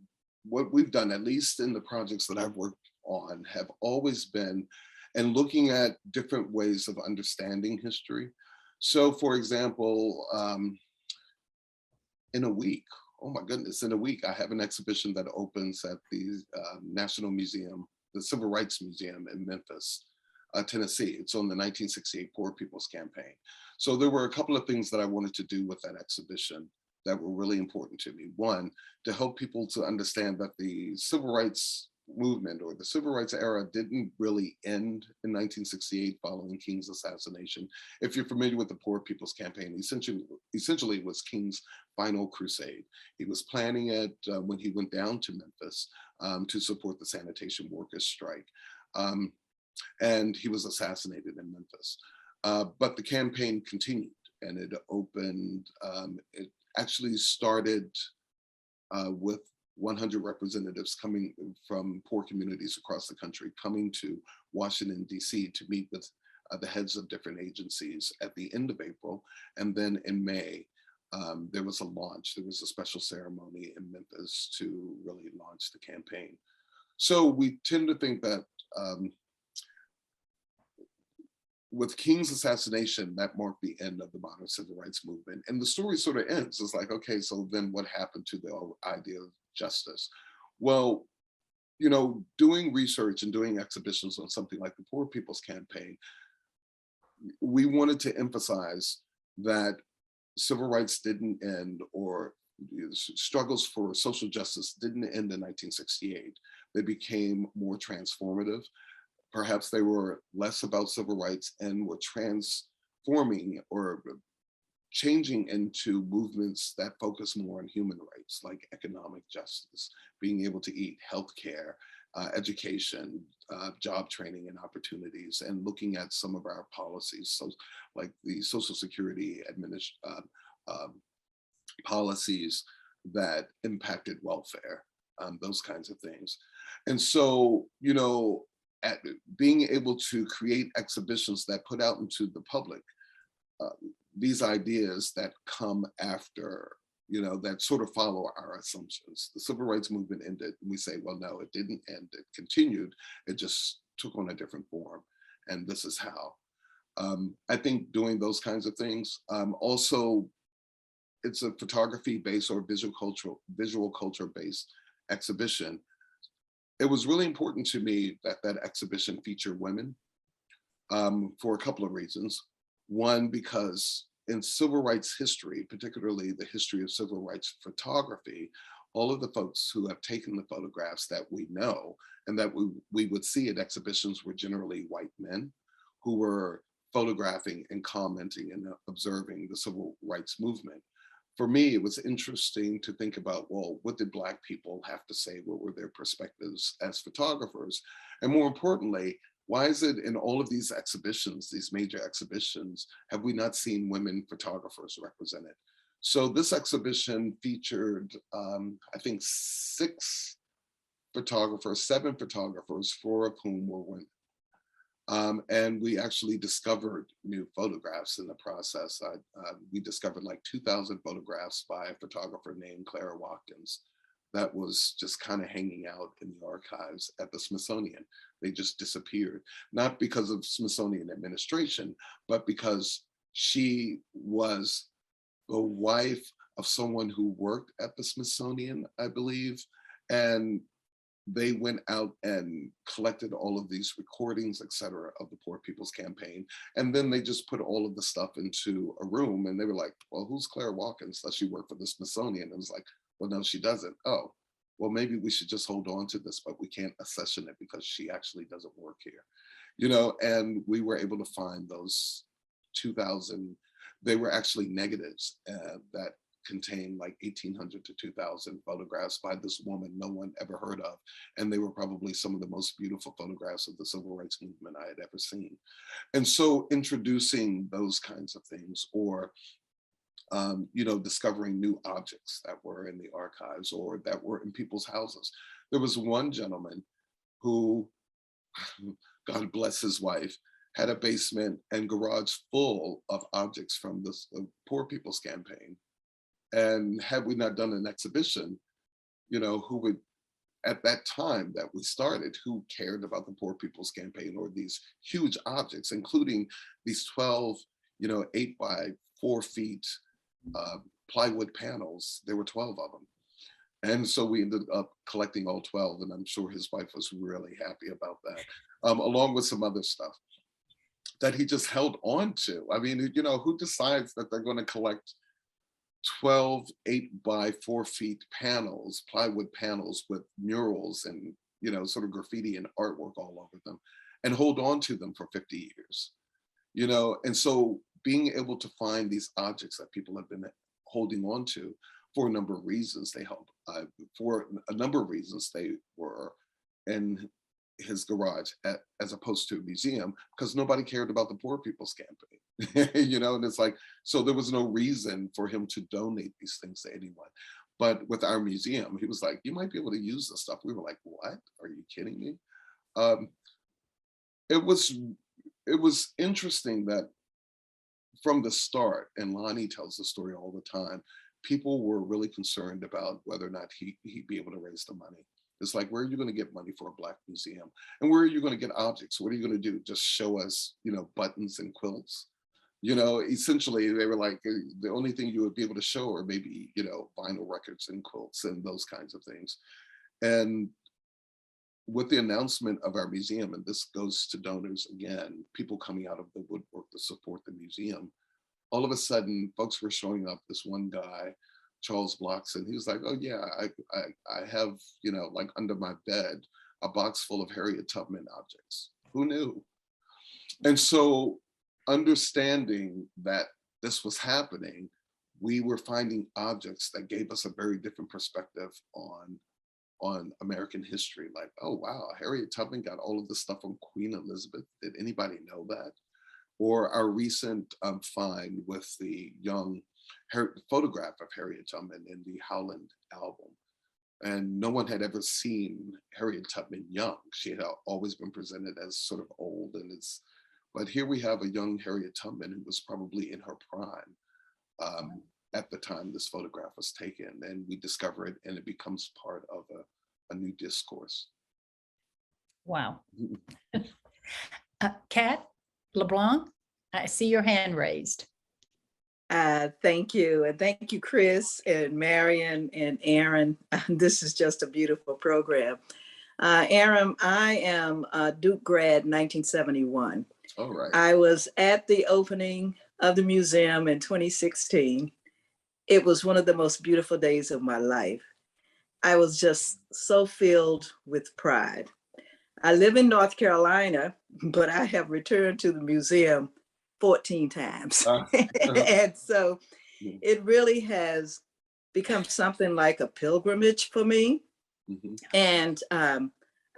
done, at least in the projects that I've worked on have always been, and looking at different ways of understanding history. So for example, in a week, oh my goodness, in a week, I have an exhibition that opens at the National Museum, the Civil Rights Museum in Memphis, Tennessee. It's on the 1968 Poor People's Campaign. So there were a couple of things that I wanted to do with that exhibition that were really important to me. One, to help people to understand that the civil rights movement or the civil rights era didn't really end in 1968 following King's assassination. If you're familiar with the Poor People's Campaign, essentially it was King's final crusade. He was planning it when he went down to Memphis to support the sanitation workers strike. And he was assassinated in Memphis. But the campaign continued, and it opened, it actually started with 100 representatives coming from poor communities across the country, coming to Washington, DC to meet with the heads of different agencies at the end of April. And then in May, there was a launch. There was a special ceremony in Memphis to really launch the campaign. So we tend to think that with King's assassination, that marked the end of the modern civil rights movement. And the story sort of ends. It's like, okay, so then what happened to the idea of justice? Well, you know, doing research and doing exhibitions on something like the Poor People's Campaign, we wanted to emphasize that civil rights didn't end, or struggles for social justice didn't end in 1968. They became more transformative. Perhaps they were less about civil rights and were transforming or changing into movements that focus more on human rights, like economic justice, being able to eat, healthcare, education, job training and opportunities, and looking at some of our policies, so like the Social Security policies that impacted welfare, those kinds of things. And so, you know, at being able to create exhibitions that put out into the public these ideas that come after, you know, that sort of follow our assumptions. The civil rights movement ended, and we say, well, no, it didn't end, it continued, it just took on a different form, and this is how. I think doing those kinds of things, also, it's a photography-based or visual culture-based exhibition. It was really important to me that that exhibition feature women for a couple of reasons. One, because in civil rights history, particularly the history of civil rights photography, all of the folks who have taken the photographs that we know and that we would see at exhibitions were generally white men who were photographing and commenting and observing the civil rights movement. For me, it was interesting to think about, well, what did Black people have to say? What were their perspectives as photographers? And more importantly, why is it in all of these exhibitions, these major exhibitions, have we not seen women photographers represented? So this exhibition featured, I think, 7 photographers, 4 of whom were women. And we actually discovered new photographs in the process. We discovered like 2,000 photographs by a photographer named Clara Watkins that was just kind of hanging out in the archives at the Smithsonian. They just disappeared, not because of Smithsonian administration, but because she was the wife of someone who worked at the Smithsonian, I believe, and they went out and collected all of these recordings, et cetera, of the Poor People's Campaign. And then they just put all of the stuff into a room, and they were like, well, who's Clara Watkins? Does she work for the Smithsonian? And it was like, well, no, she doesn't. Oh, well, maybe we should just hold on to this, but we can't accession it because she actually doesn't work here. You know, and we were able to find those 2,000, they were actually negatives that contained like 1,800 to 2,000 photographs by this woman no one ever heard of. And they were probably some of the most beautiful photographs of the civil rights movement I had ever seen. And so introducing those kinds of things, or you know, discovering new objects that were in the archives or that were in people's houses. There was one gentleman who, God bless his wife, had a basement and garage full of objects from the Poor People's Campaign. And had we not done an exhibition, you know, who would at that time that we started, who cared about the Poor People's Campaign or these huge objects, including these 12, 8 by 4 feet plywood panels. There were 12 of them. And so we ended up collecting all 12, and I'm sure his wife was really happy about that, along with some other stuff that he just held on to. I mean, who decides that they're going to collect 12 8 by 4 feet panels, plywood panels with murals and, sort of graffiti and artwork all over them, and hold on to them for 50 years, And so being able to find these objects that people have been holding on to for a number of reasons, they were in his garage as opposed to a museum, because nobody cared about the Poor People's Campaign, and it's like, so there was no reason for him to donate these things to anyone. But with our museum, he was like, you might be able to use this stuff. We were like, what? Are you kidding me? It was interesting that from the start, and Lonnie tells the story all the time, people were really concerned about whether or not he'd be able to raise the money. It's like, where are you going to get money for a Black museum? And where are you going to get objects? What are you going to do? Just show us, buttons and quilts? Essentially, they were like, the only thing you would be able to show are maybe, vinyl records and quilts and those kinds of things. And with the announcement of our museum, and this goes to donors again, people coming out of the woodwork to support the museum, all of a sudden, folks were showing up. This one guy, Charles Blockson, he was like, oh yeah, I have, like under my bed, a box full of Harriet Tubman objects. Who knew? And so understanding that this was happening, we were finding objects that gave us a very different perspective on American history. Like, oh wow, Harriet Tubman got all of this stuff from Queen Elizabeth. Did anybody know that? Or our recent find with the young photograph of Harriet Tubman in the Howland album. And no one had ever seen Harriet Tubman young. She had always been presented as sort of old, but here we have a young Harriet Tubman who was probably in her prime at the time this photograph was taken, and we discover it, and it becomes part of a new discourse. Wow. Kat LeBlanc, I see your hand raised. Thank you. And thank you, Chris and Marion and Aaron. This is just a beautiful program. Aaron, I am a Duke grad 1971. All right. I was at the opening of the museum in 2016. It was one of the most beautiful days of my life. I was just so filled with pride. I live in North Carolina, but I have returned to the museum 14 times. And so it really has become something like a pilgrimage for me. Mm-hmm. And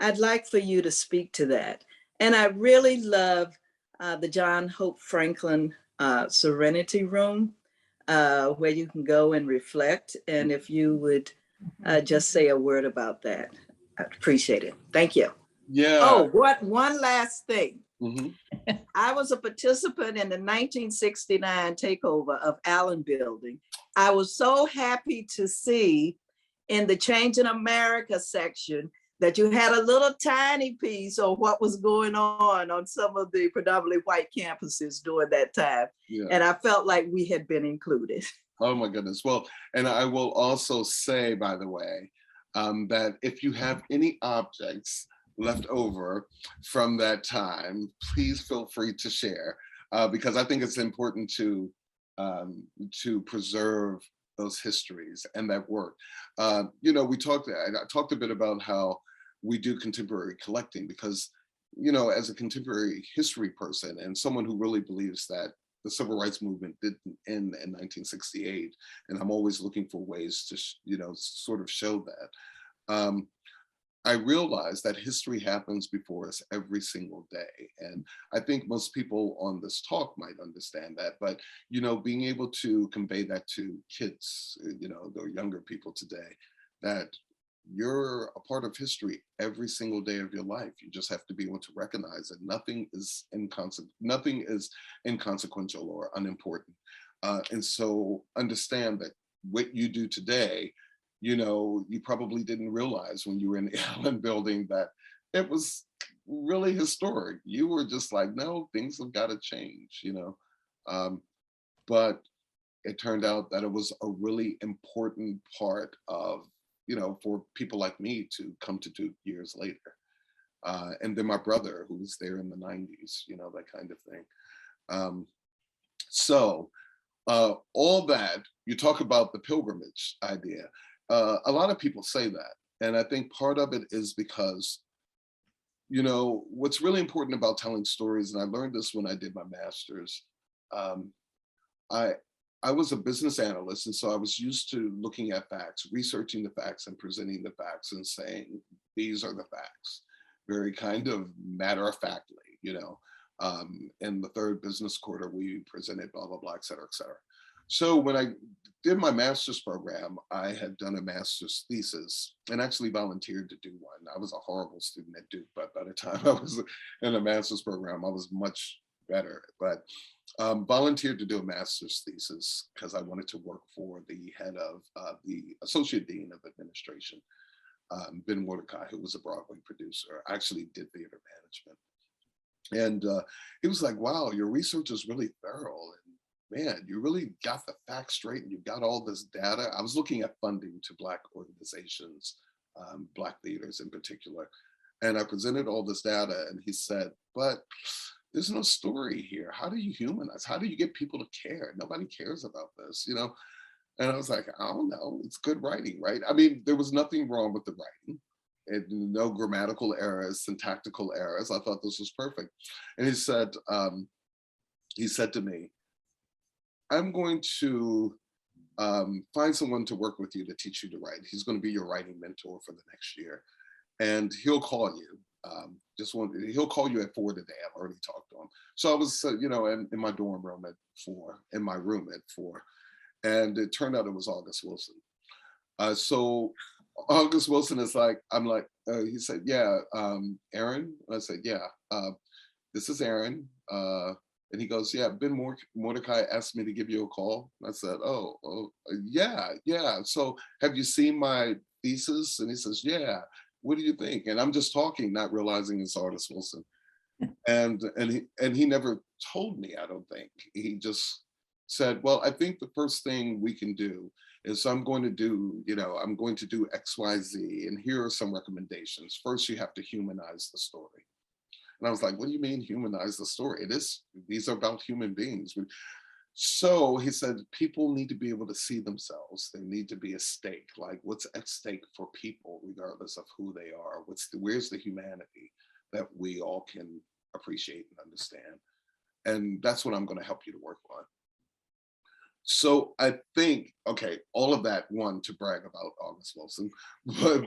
I'd like for you to speak to that. And I really love the John Hope Franklin Serenity Room, where you can go and reflect. And if you would just say a word about that, I'd appreciate it. Thank you. Yeah. Oh, one last thing. Mm-hmm. I was a participant in the 1969 takeover of Allen Building. I was so happy to see in the Change in America section that you had a little tiny piece on what was going on some of the predominantly white campuses during that time. Yeah. And I felt like we had been included. Oh my goodness. Well, and I will also say, by the way, that if you have any objects left over from that time, please feel free to share, because I think it's important to preserve those histories and that work. I talked a bit about how we do contemporary collecting, because, as a contemporary history person and someone who really believes that the civil rights movement didn't end in 1968, and I'm always looking for ways to, sort of show that. I realize that history happens before us every single day. And I think most people on this talk might understand that, but, being able to convey that to kids, the younger people today, that you're a part of history every single day of your life. You just have to be able to recognize that nothing is inconsequential or unimportant. And so understand that what you do today you know, you probably didn't realize when you were in the Allen building that it was really historic. You were just like, no, things have got to change, you know. But it turned out that it was a really important part of, you know, for people like me to come to Duke years later. And then my brother, who was there in the 90s, you know, that kind of thing. So all that, you talk about the pilgrimage idea. A lot of people say that. And I think part of it is because, you know, what's really important about telling stories, and I learned this when I did my master's, I was a business analyst, and so I was used to looking at facts, researching the facts and presenting the facts and saying, these are the facts, very kind of matter-of-factly, you know. In the third business quarter, we presented blah, blah, blah, et cetera, et cetera. So when I did my master's program, I had done a master's thesis and actually volunteered to do one. I was a horrible student at Duke, but by the time I was in a master's program, I was much better. But volunteered to do a master's thesis because I wanted to work for the head of the associate dean of administration, Ben Mordecai, who was a Broadway producer. I actually did theater management. And he was like, wow, your research is really thorough. And man, you really got the facts straight and you've got all this data. I was looking at funding to Black organizations, Black theaters in particular. And I presented all this data and he said, but there's no story here. How do you humanize? How do you get people to care? Nobody cares about this, you know? And I was like, I don't know, it's good writing, right? I mean, there was nothing wrong with the writing. And no grammatical errors, syntactical errors. I thought this was perfect. And he said to me, I'm going to find someone to work with you to teach you to write. He's going to be your writing mentor for the next year. And he'll call you. He'll call you at 4 today. I've already talked to him. So I was, you know, in my dorm room at 4, in my room at 4. And it turned out it was August Wilson. So August Wilson is like, I'm like, he said, yeah, Aaron? I said, yeah, this is Aaron. And he goes, yeah, Ben Mordecai asked me to give you a call. I said, oh, yeah. So have you seen my thesis? And he says, yeah, what do you think? And I'm just talking, not realizing it's August Wilson. And he never told me, I don't think. He just said, well, I think the first thing we can do is I'm going to do X, Y, Z, and here are some recommendations. First, you have to humanize the story. And I was like, what do you mean humanize the story? These are about human beings. So he said, people need to be able to see themselves. There need to be a stake, like what's at stake for people, regardless of who they are. Where's the humanity that we all can appreciate and understand? And that's what I'm going to help you to work on. So I think, okay, all of that, one, to brag about August Wilson,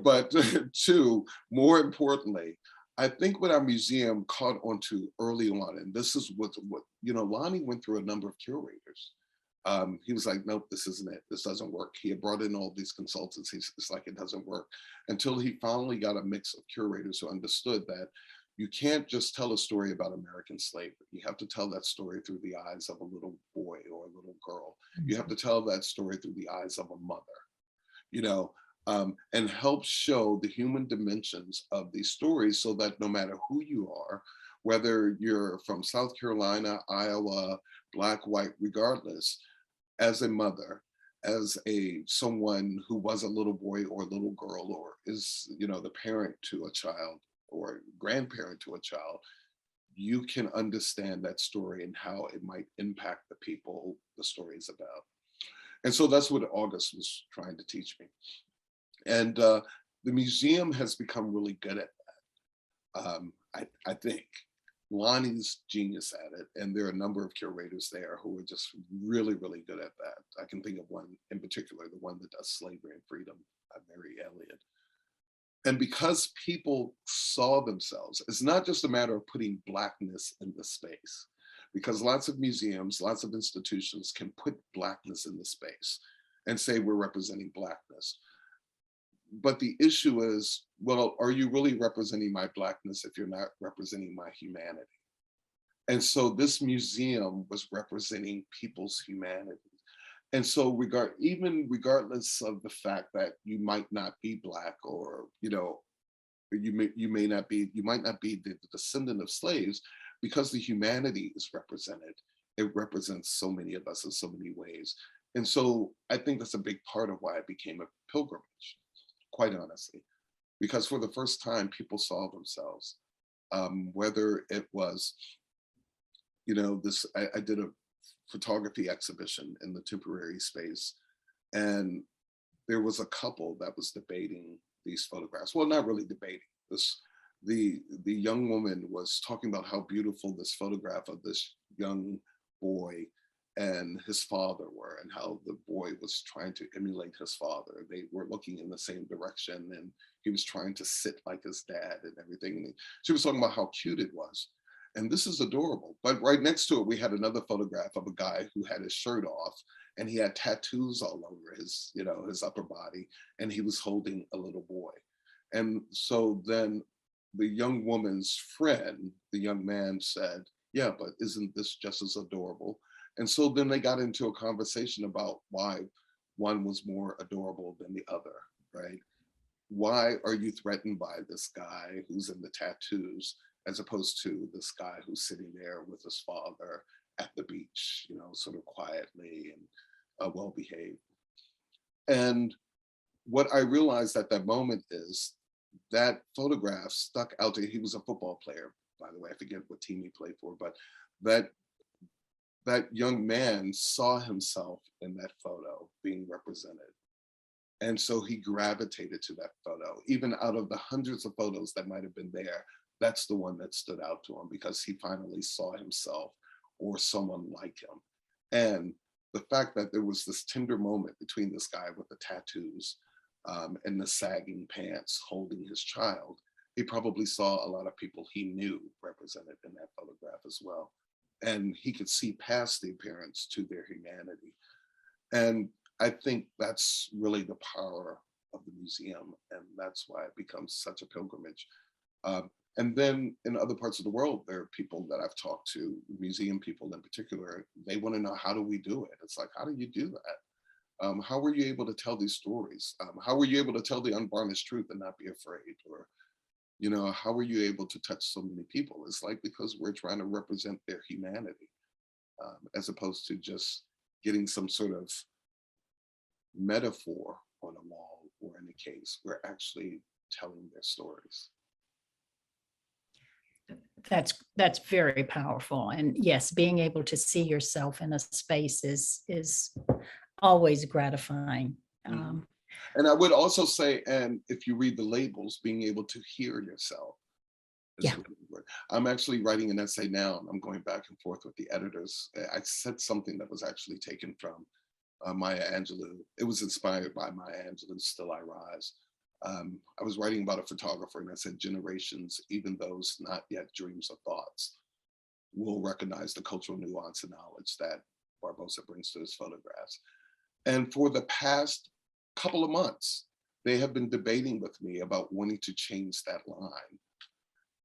but two, more importantly, I think what our museum caught onto early on, and this is what you know, Lonnie went through a number of curators. He was like, nope, this isn't it. This doesn't work. He had brought in all these consultants. It's like, it doesn't work, until he finally got a mix of curators who understood that you can't just tell a story about American slavery. You have to tell that story through the eyes of a little boy or a little girl. You have to tell that story through the eyes of a mother, you know, and help show the human dimensions of these stories, so that no matter who you are, whether you're from South Carolina, Iowa, Black, white, regardless, as a mother, as someone who was a little boy or a little girl, or is, you know, the parent to a child or grandparent to a child, you can understand that story and how it might impact the people the story is about. And so that's what August was trying to teach me. And the museum has become really good at that. I think Lonnie's genius at it, and there are a number of curators there who are just really, really good at that. I can think of one in particular, the one that does slavery and freedom, Mary Elliott. And because people saw themselves, it's not just a matter of putting Blackness in the space, because lots of museums, lots of institutions can put Blackness in the space and say we're representing Blackness. But the issue is, well, are you really representing my Blackness if you're not representing my humanity? And so this museum was representing people's humanity. And so regardless of the fact that you might not be Black, or, you know, you might not be the descendant of slaves, because the humanity is represented, it represents so many of us in so many ways. And so I think that's a big part of why it became a pilgrimage, quite honestly, because for the first time, people saw themselves, whether it was, you know, I did a photography exhibition in the temporary space, and there was a couple that was debating these photographs. Well, not really debating. The young woman was talking about how beautiful this photograph of this young boy and his father were, and how the boy was trying to emulate his father. They were looking in the same direction, and he was trying to sit like his dad and everything. And she was talking about how cute it was. And this is adorable. But right next to it, we had another photograph of a guy who had his shirt off, and he had tattoos all over his, you know, his upper body, and he was holding a little boy. And so then the young woman's friend, the young man, said, yeah, but isn't this just as adorable? And so then they got into a conversation about why one was more adorable than the other, right? Why are you threatened by this guy who's in the tattoos, as opposed to this guy who's sitting there with his father at the beach, you know, sort of quietly and well-behaved? And what I realized at that moment is that photograph stuck out to, he was a football player, by the way, I forget what team he played for, but that young man saw himself in that photo being represented. And so he gravitated to that photo. Even out of the hundreds of photos that might have been there, that's the one that stood out to him, because he finally saw himself or someone like him. And the fact that there was this tender moment between this guy with the tattoos and the sagging pants holding his child, he probably saw a lot of people he knew represented in that photograph as well. And he could see past the appearance to their humanity. And I think that's really the power of the museum, and that's why it becomes such a pilgrimage. And then in other parts of the world, there are people that I've talked to, museum people in particular, they want to know, how do we do it? It's like, how do you do that? How were you able to tell these stories? How were you able to tell the unvarnished truth and not be afraid? Or, you know, how were you able to touch so many people? It's like, because we're trying to represent their humanity, as opposed to just getting some sort of metaphor on a wall, or in a case, we're actually telling their stories. That's very powerful. And yes, being able to see yourself in a space is always gratifying. And I would also say, and if you read the labels, being able to hear yourself. Yeah. I'm actually writing an essay now, and I'm going back and forth with the editors. I said something that was actually taken from Maya Angelou. It was inspired by Maya Angelou's Still I Rise. I was writing about a photographer, and I said, generations, even those not yet dreams or thoughts, will recognize the cultural nuance and knowledge that Barbosa brings to his photographs. And for the past couple of months, they have been debating with me about wanting to change that line.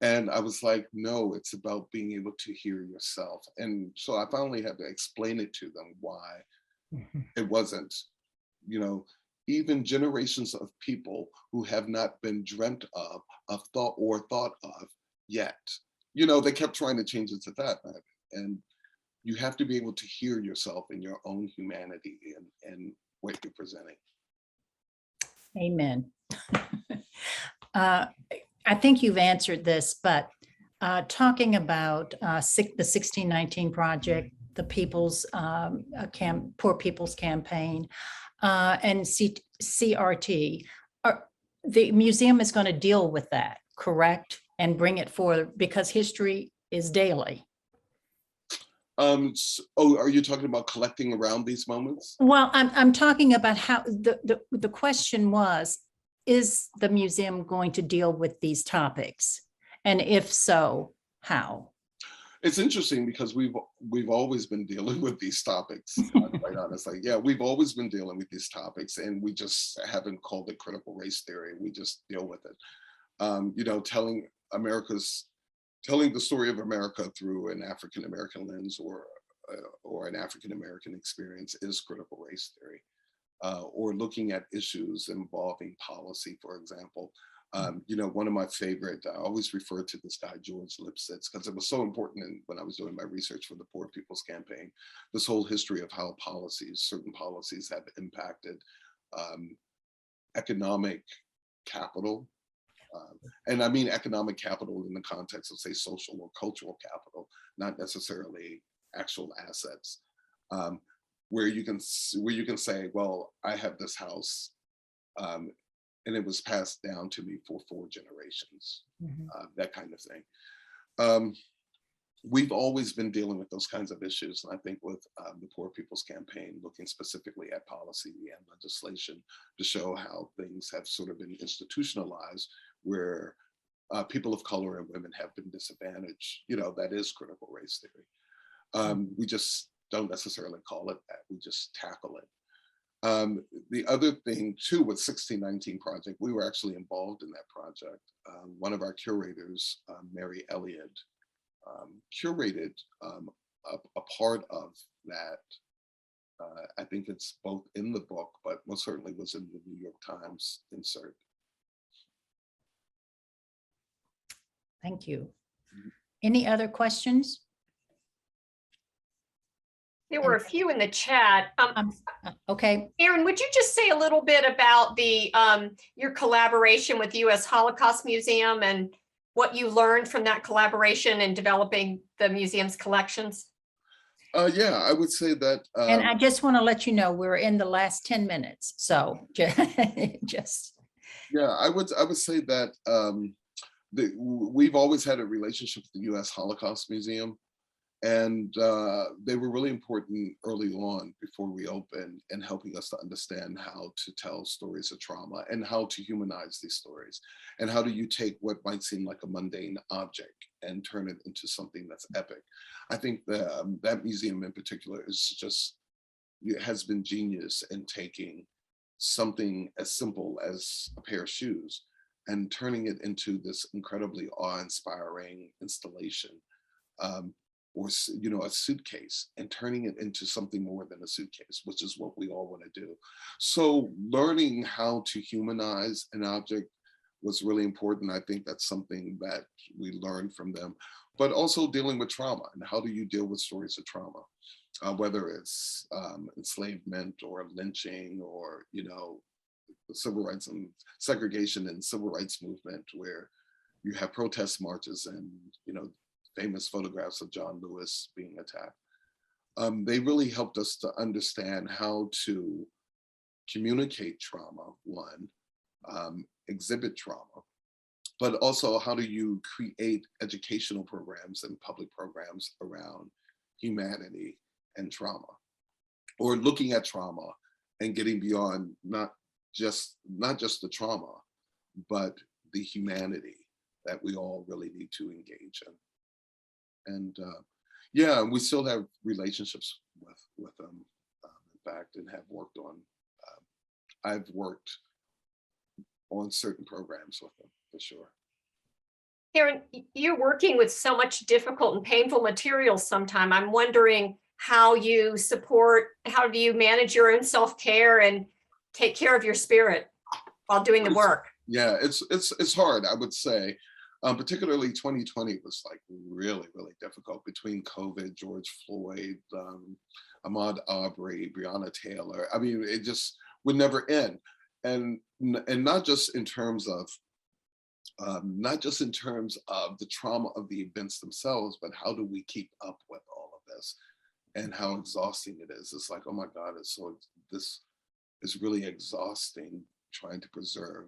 And I was like, no, it's about being able to hear yourself. And so I finally had to explain it to them why it wasn't, you know, even generations of people who have not been dreamt of thought of yet. You know, they kept trying to change it to that. And you have to be able to hear yourself in your own humanity and what you're presenting. Amen. I think you've answered this, but talking about the 1619 Project, the People's Poor People's Campaign, and CRT, the museum is going to deal with that, correct? And bring it forward, because history is daily. Are you talking about collecting around these moments? Well, I'm talking about how the question was, is the museum going to deal with these topics? And if so, how? It's interesting because we've always been dealing with these topics, quite honestly. Yeah, we've always been dealing with these topics, and we just haven't called it critical race theory. We just deal with it. You know, telling the story of America through an African-American lens, or or an African-American experience is critical race theory, or looking at issues involving policy, for example. You know, one of my favorite, I always refer to this guy, George Lipsitz, because it was so important when I was doing my research for the Poor People's Campaign, this whole history of how certain policies have impacted economic capital. And I mean economic capital in the context of, say, social or cultural capital, not necessarily actual assets, where you can say, well, I have this house, and it was passed down to me for 4 generations, that kind of thing. We've always been dealing with those kinds of issues, and I think with the Poor People's Campaign, looking specifically at policy and legislation to show how things have sort of been institutionalized, where people of color and women have been disadvantaged. You know, that is critical race theory. We just don't necessarily call it that. We just tackle it. The other thing too with 1619 Project, we were actually involved in that project. One of our curators, Mary Elliott, curated a part of that. I think it's both in the book, but most certainly was in the New York Times insert. Thank you. Any other questions? There were a few in the chat. Okay. Aaron, would you just say a little bit about the your collaboration with U.S. Holocaust Museum and what you learned from that collaboration in developing the museum's collections? Yeah, I would say that. And I just want to let you know, we're in the last 10 minutes. So just. Yeah, I would say that we've always had a relationship with the U.S. Holocaust Museum. And they were really important early on before we opened in helping us to understand how to tell stories of trauma and how to humanize these stories. And how do you take what might seem like a mundane object and turn it into something that's epic? I think that museum in particular is just, it has been genius in taking something as simple as a pair of shoes and turning it into this incredibly awe-inspiring installation. Or, you know, a suitcase, and turning it into something more than a suitcase, which is what we all want to do. So learning how to humanize an object was really important. I think that's something that we learned from them, but also dealing with trauma and how do you deal with stories of trauma, whether it's enslavement or lynching or, you know, civil rights and segregation and civil rights movement, where you have protest marches and, you know, famous photographs of John Lewis being attacked. They really helped us to understand how to communicate trauma, one, exhibit trauma, but also how do you create educational programs and public programs around humanity and trauma, or looking at trauma and getting beyond not just the trauma, but the humanity that we all really need to engage in. And yeah, we still have relationships with them, in fact, and have worked on, I've worked on certain programs with them, for sure. Aaron, you're working with so much difficult and painful materials sometime. I'm wondering how do you manage your own self-care and take care of your spirit while doing the work? Yeah, it's hard, I would say. Particularly 2020 was like really, really difficult between COVID, George Floyd, Ahmaud Arbery, Breonna Taylor. I mean, it just would never end. And not just in terms of the trauma of the events themselves, but how do we keep up with all of this and how exhausting it is. It's like, oh my God, this is really exhausting trying to preserve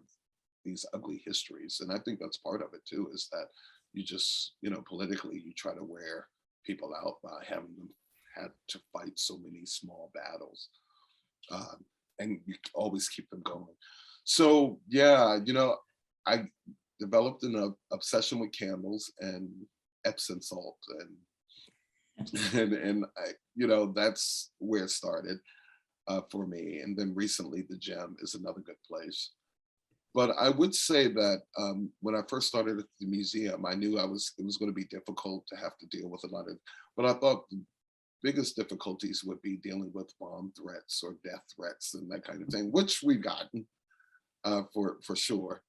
these ugly histories. And I think that's part of it too, is that you just, you know, politically, you try to wear people out by having them had to fight so many small battles. And you always keep them going. So yeah, you know, I developed an obsession with candles and Epsom salt, and I, you know, that's where it started for me. And then recently the gym is another good place. But I would say that when I first started at the museum, I knew it was going to be difficult to have to deal with a lot of, but I thought biggest difficulties would be dealing with bomb threats or death threats and that kind of thing, which we've gotten for sure.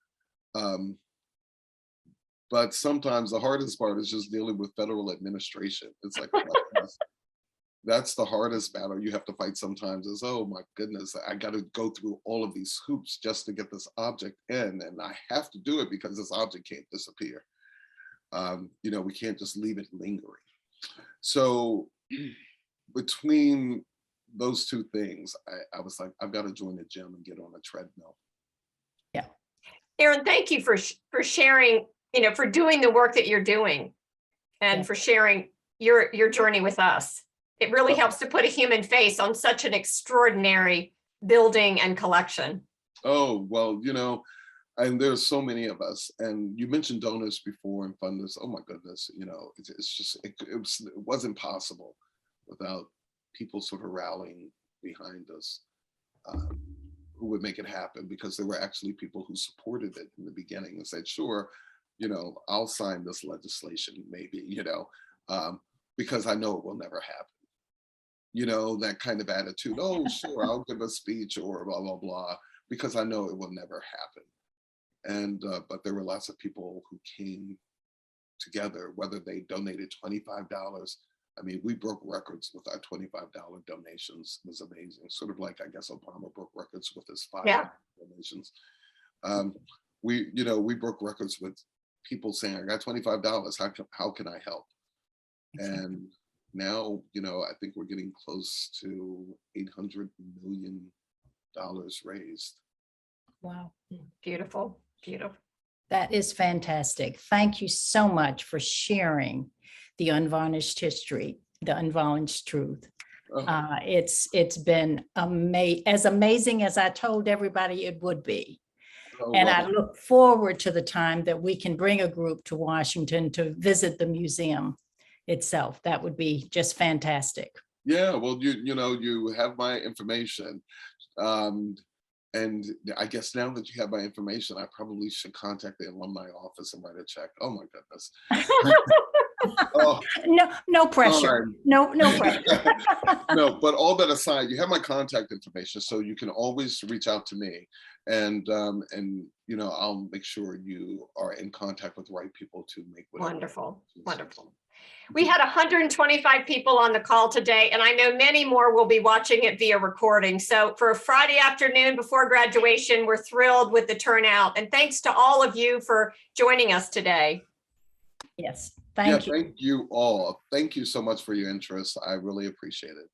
But sometimes the hardest part is just dealing with federal administration. It's like, that's the hardest battle you have to fight sometimes is, oh my goodness, I got to go through all of these hoops just to get this object in. And I have to do it because this object can't disappear. You know, we can't just leave it lingering. So between those two things, I was like, I've got to join the gym and get on a treadmill. Yeah. Aaron, thank you for sharing, you know, for doing the work that you're doing and for sharing your journey with us. It really helps to put a human face on such an extraordinary building and collection. Oh, well, you know, and there's so many of us, and you mentioned donors before and funders. Oh my goodness, you know, it's just, it wasn't possible without people sort of rallying behind us, who would make it happen, because there were actually people who supported it in the beginning and said, sure, you know, I'll sign this legislation, maybe, you know, because I know it will never happen. You know, that kind of attitude. Oh, sure, I'll give a speech or blah, blah, blah, because I know it will never happen. And, but there were lots of people who came together, whether they donated $25. I mean, we broke records with our $25 donations. It was amazing. Sort of like, I guess, Obama broke records with his $5 donations. We broke records with people saying, I got $25, how can I help? And now, you know, I think we're getting close to $800 million raised. Wow. Beautiful, beautiful. That is fantastic. Thank you so much for sharing the unvarnished history, the unvarnished truth. It's been as amazing as I told everybody it would be. And I look forward to the time that we can bring a group to Washington to visit the museum itself. That would be just fantastic. Yeah, well, you know, you have my information. And I guess now that you have my information, I probably should contact the alumni office and write a check. Oh my goodness. No pressure. No pressure. No, but all that aside, you have my contact information, so you can always reach out to me, and you know, I'll make sure you are in contact with the right people to make whatever. Wonderful, wonderful. We had 125 people on the call today, and I know many more will be watching it via recording. So for a Friday afternoon before graduation, we're thrilled with the turnout. And thanks to all of you for joining us today. Yes, thank you. Thank you all. Thank you so much for your interest. I really appreciate it.